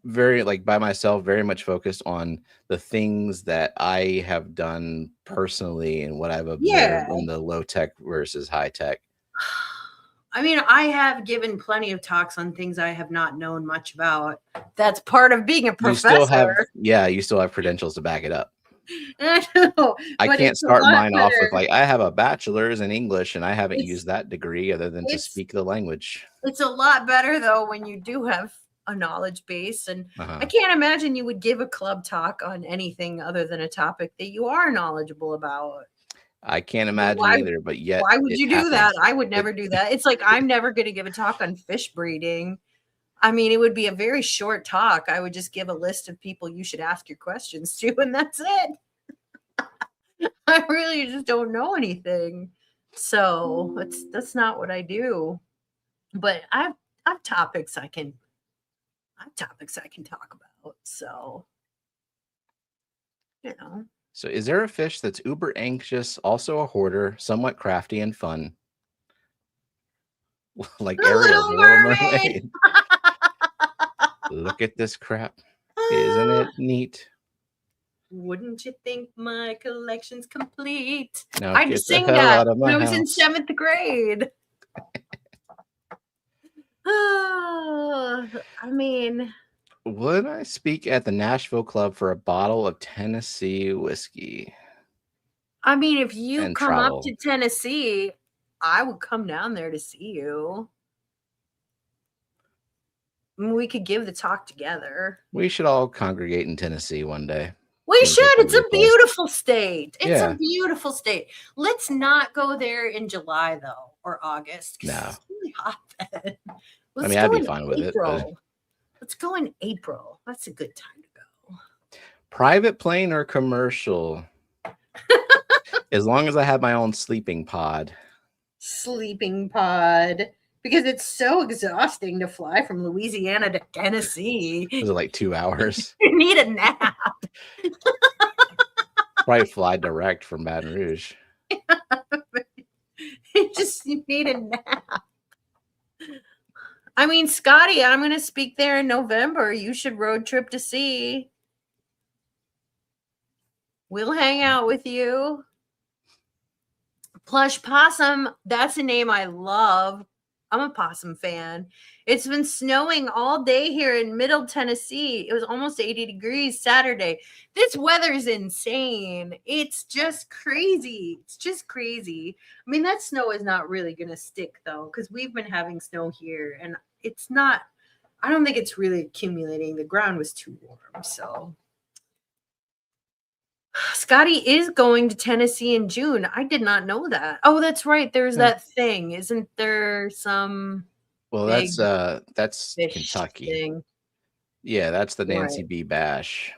very like by myself, very much focused on the things that I have done personally and what I've observed in the low tech versus high tech. I mean, I have given plenty of talks on things I have not known much about. That's part of being a professor. You still have credentials to back it up. I know. I can't start mine off with like, I have a bachelor's in English and I haven't used that degree other than to speak the language. It's a lot better though when you do have a knowledge base. And I can't imagine you would give a club talk on anything other than a topic that you are knowledgeable about. I can't imagine either, but yet. Why would you do that? I would never do that. It's like, I'm never going to give a talk on fish breeding. I mean, it would be a very short talk. I would just give a list of people you should ask your questions to, and that's it. I really just don't know anything. So that's not what I do. But I have topics I can talk about. So, you know. So is there a fish that's uber anxious, also a hoarder, somewhat crafty and fun? Like Ariel, the Little Mermaid. Look at this crap. Isn't it neat? Wouldn't you think my collection's complete? No, I'd sing that when I was in 7th grade. I mean, would I speak at the Nashville Club for a bottle of Tennessee whiskey? I mean, if you come up to Tennessee, I would come down there to see you. I mean, we could give the talk together. We should all congregate in Tennessee one day. We should. It's a beautiful state. It's a beautiful state. Let's not go there in July, though, or August. No. It's really hot then. I mean, I'd be fine with it. But... let's go in April. That's a good time to go. Private plane or commercial? As long as I have my own sleeping pod. Sleeping pod. Because it's so exhausting to fly from Louisiana to Tennessee. Was it like 2 hours? You need a nap. Probably fly direct from Baton Rouge. You need a nap. I mean, Scotty, I'm going to speak there in November. You should road trip to see. We'll hang out with you. Plush Possum, that's a name I love. I'm a possum fan. It's been snowing all day here in Middle Tennessee. It was almost 80 degrees Saturday. This weather's insane. It's just crazy. It's just crazy. I mean, that snow is not really going to stick, though, because we've been having snow here, and it's not. I don't think it's really accumulating. The ground was too warm. So Scotty is going to Tennessee in June. I did not know that. Oh, that's right. There's that thing. Isn't there some Well, big that's Kentucky. thing? Yeah, that's the Nancy B. Bash.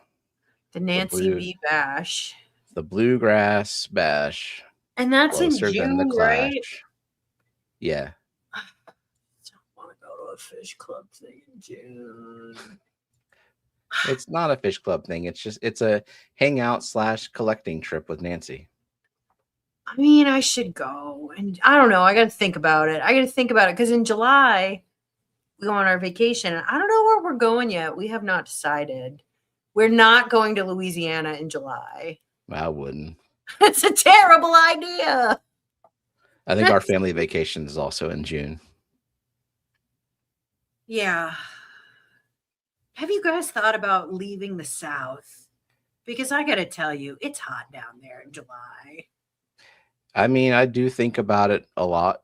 The Nancy B. Bash. The Bluegrass Bash. And that's in June, right? Yeah. I don't want to go to a fish club thing in June. It's not a fish club thing. It's a hangout / collecting trip with Nancy. I mean, I should go. And I don't know. I got to think about it. Because in July, we go on our vacation. I don't know where we're going yet. We have not decided. We're not going to Louisiana in July. I wouldn't. It's a terrible idea. I think our family vacation is also in June. Yeah. Have you guys thought about leaving the South? Because I got to tell you, it's hot down there in July. I mean, I do think about it a lot.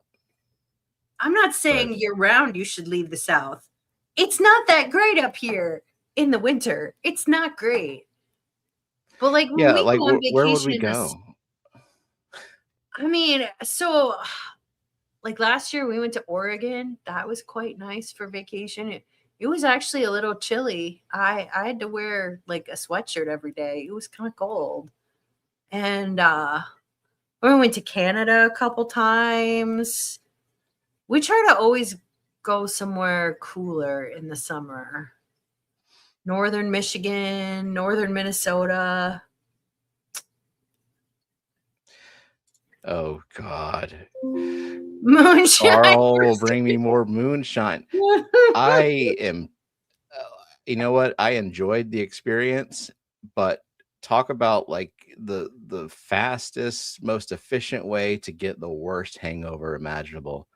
I'm not saying year round you should leave the South. It's not that great up here in the winter. It's not great. But like, when we go on vacation, where would we go? I mean, so like last year we went to Oregon. That was quite nice for vacation. It was actually a little chilly. I had to wear like a sweatshirt every day. It was kind of cold. And we went to Canada a couple times. We try to always go somewhere cooler in the summer. Northern Michigan, northern Minnesota. Oh, God. Moonshine. Carl, bring me more moonshine. I am, you know what? I enjoyed the experience, but talk about like the fastest, most efficient way to get the worst hangover imaginable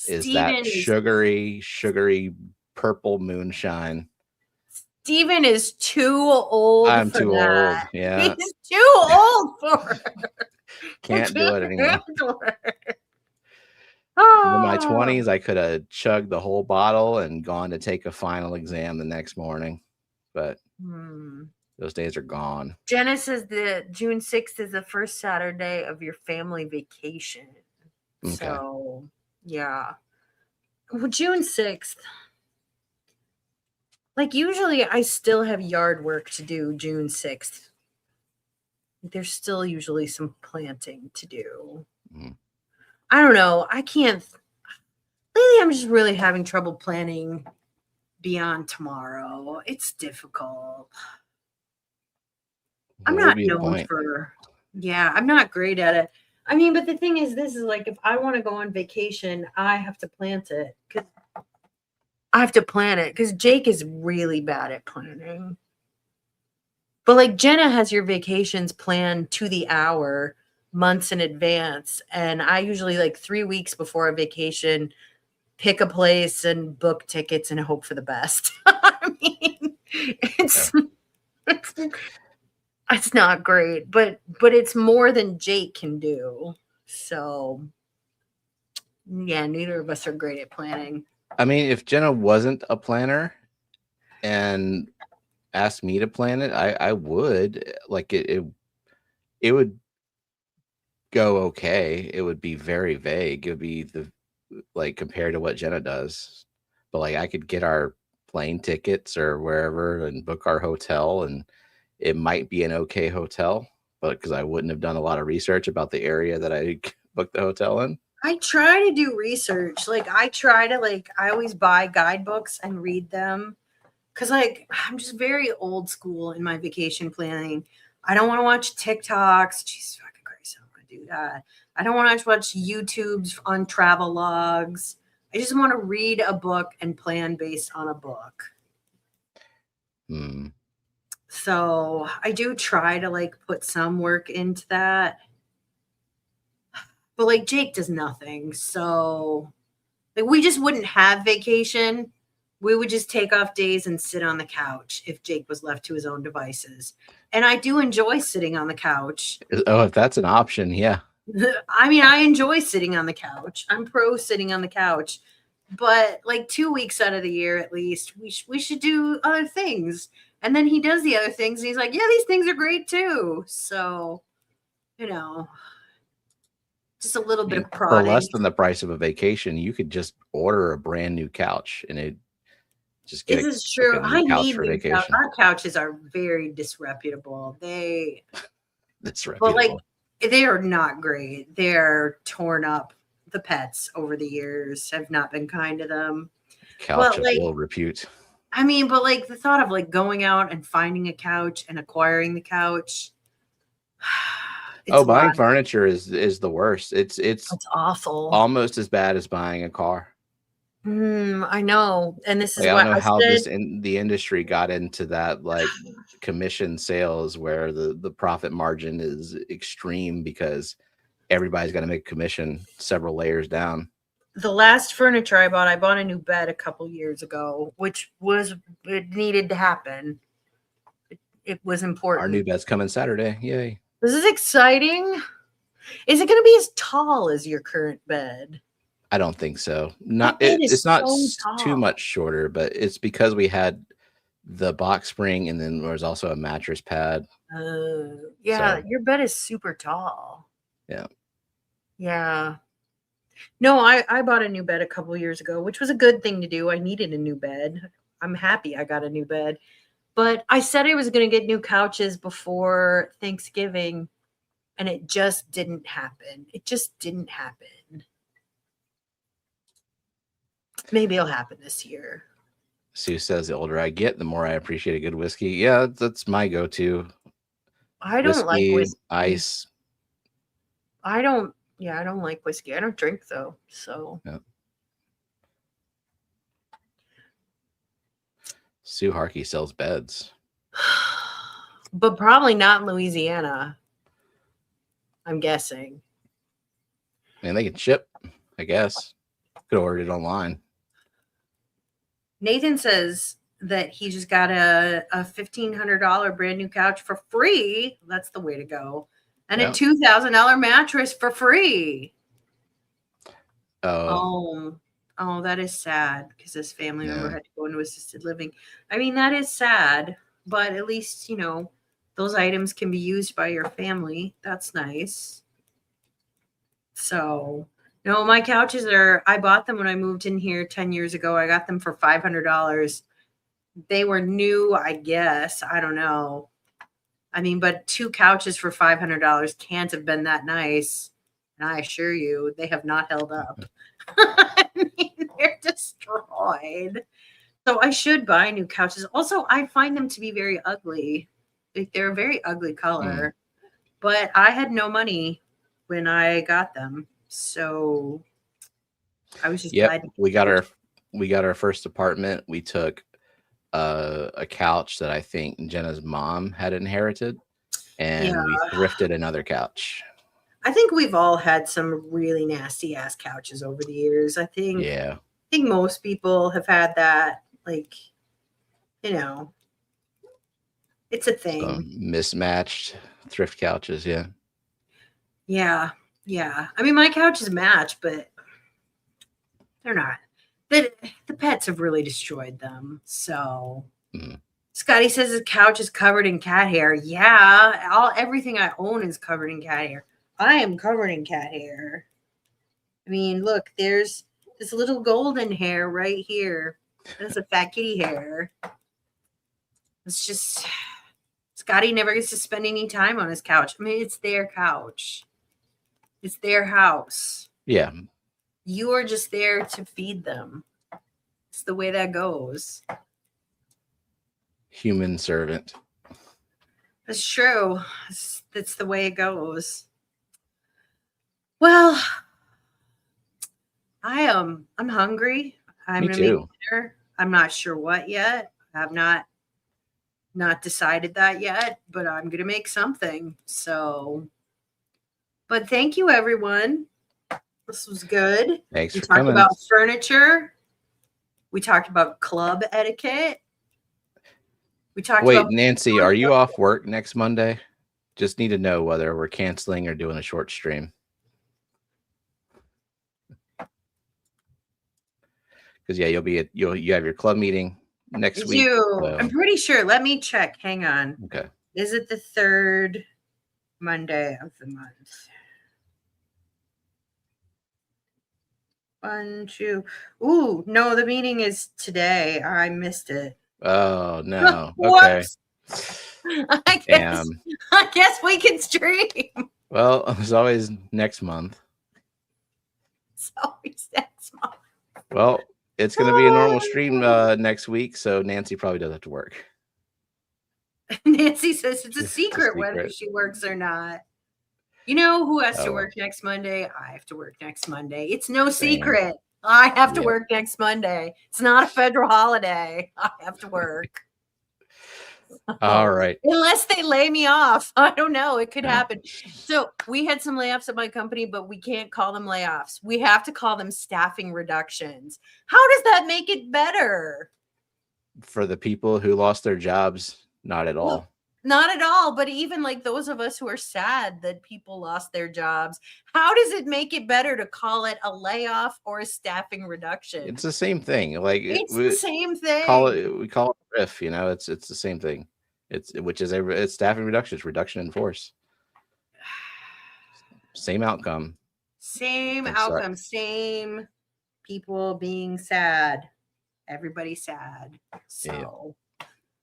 is that sugary purple moonshine. Steven is too old. I'm too old. Yeah. He's too old for it. Can't do it anymore. In my 20s, I could have chugged the whole bottle and gone to take a final exam the next morning, but those days are gone. Jenna says that June 6th is the first Saturday of your family vacation. Okay. So, yeah. Well, June 6th. Like, usually I still have yard work to do June 6th. There's still usually some planting to do. I don't know. I can't. Lately, I'm just really having trouble planning beyond tomorrow. It's difficult. I'm not known for. Yeah, I'm not great at it. I mean, but the thing is, this is like, if I want to go on vacation, I have to plant it. Because Jake is really bad at planning. But like Jenna has your vacations planned to the hour, months in advance. And I usually like 3 weeks before a vacation, pick a place and book tickets and hope for the best. I mean, it's not great, but it's more than Jake can do. So yeah, neither of us are great at planning. I mean, if Jenna wasn't a planner and asked me to plan it, I would. Like it would go okay. It would be very vague. It would be like compared to what Jenna does. But like I could get our plane tickets or wherever and book our hotel, and it might be an okay hotel, but because I wouldn't have done a lot of research about the area that I booked the hotel in. I try to do research. Like I always buy guidebooks and read them. Cause like, I'm just very old school in my vacation planning. I don't want to watch TikToks. Jesus fucking Christ, I don't want to do that. I don't want to watch YouTubes on travel logs. I just want to read a book and plan based on a book. So I do try to like put some work into that. But like Jake does nothing. So like we just wouldn't have vacation. We would just take off days and sit on the couch if Jake was left to his own devices. And I do enjoy sitting on the couch. Oh, if that's an option, yeah. I mean, I enjoy sitting on the couch. I'm pro sitting on the couch. but like 2 weeks out of the year at least, we should do other things. And then he does the other things, and he's like, yeah, these things are great too. So, you know, just a little bit of For prodding. less than the price of a vacation, you could just order a brand new couch and it just get This is true. like a new couch for new vacation. Our couches are very disreputable. But like, Disreputable. they are not great. They're torn up. The pets over the years have not been kind to them. Couch of like, ill repute. I mean, but like the thought of like going out and finding a couch and acquiring the couch. Buying furniture is the worst. It's awful. Almost as bad as buying a car. I know. And this is I what don't know how the industry got into that, like commission sales where the profit margin is extreme because everybody's got to make a commission several layers down. The last furniture I bought a new bed a couple years ago, which it needed to happen. It was important. Our new bed's coming Saturday. Yay. This is exciting. Is it going to be as tall as your current bed? I don't think so. It's not too much shorter, but it's because we had the box spring and then there's also a mattress pad. Yeah, so your bed is super tall. Yeah. Yeah. No, I bought a new bed a couple years ago, which was a good thing to do. I needed a new bed. I'm happy I got a new bed. But I said I was going to get new couches before Thanksgiving, and it just didn't happen. It just didn't happen. Maybe it'll happen this year. Sue says the older I get, the more I appreciate a good whiskey. Yeah, that's my go-to. I don't like whiskey. Ice. I don't like whiskey. I don't drink though. So yeah. Sue Harkey sells beds. But probably not in Louisiana. I'm guessing. And they can ship, I guess. Could order it online. Nathan says that he just got a $1,500 brand new couch for free. That's the way to go. And a $2,000 mattress for free. Oh, that is sad because this family member had to go into assisted living. I mean, that is sad, but at least, those items can be used by your family. That's nice. So, no, my couches I bought them when I moved in here 10 years ago. I got them for $500. They were new, I guess. I don't know. I mean, but 2 couches for $500 can't have been that nice. And I assure you, they have not held up. I mean, they're destroyed. So I should buy new couches. Also, I find them to be very ugly. Like, they're a very ugly color. But I had no money when I got them. So I was just glad. We got our first apartment. We took a couch that I think Jenna's mom had inherited, and we thrifted another couch. I think we've all had some really nasty ass couches over the years. I think most people have had that. Like, it's a thing. Some mismatched thrift couches. Yeah. I mean, my couches match, but they're not. The pets have really destroyed them. So Scotty says his couch is covered in cat hair. Yeah, everything I own is covered in cat hair. I am covered in cat hair. I mean, look, there's this little golden hair right here. That's a fat kitty hair. It's just, Scotty never gets to spend any time on his couch. I mean, it's their couch. It's their house. Yeah. You are just there to feed them. It's the way that goes. Human servant. That's true. That's the way it goes. Well, I'm hungry. I'm gonna make dinner. I'm not sure what yet. I have not decided that yet, but I'm gonna make something. So, but thank you, everyone. This was good. Thanks for coming. We talked about furniture. We talked about club etiquette. We talked about. Wait, Nancy, are you off work next Monday? Just need to know whether we're canceling or doing a short stream. because yeah, you have your club meeting next week. So. I'm pretty sure. Let me check. Hang on. Okay. Is it the 3rd Monday of the month? 1, 2. Ooh, no, the meeting is today. I missed it. Oh no. Okay. I guess we can stream. Well, it's always next month. It's always next month. Well, it's going to be a normal stream next week, so Nancy probably does have to work. Nancy says it's a secret whether she works or not. You know who has to work next Monday? I have to work next Monday. It's no secret. I have to work next Monday. It's not a federal holiday. I have to work. All right. Unless they lay me off. I don't know. It could happen. So we had some layoffs at my company, but we can't call them layoffs. We have to call them staffing reductions. How does that make it better? For the people who lost their jobs, not at all. Well, not at all. But even like those of us who are sad that people lost their jobs, how does it make it better to call it a layoff or a staffing reduction? It's the same thing. Like it's the same thing. We call it RIF. You know, it's the same thing. It's staffing reduction. It's reduction in force. Same outcome. Same outcome. Same people being sad. Everybody's sad. So.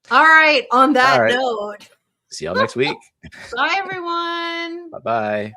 All right. On that note. See y'all next week. Bye, everyone. Bye-bye.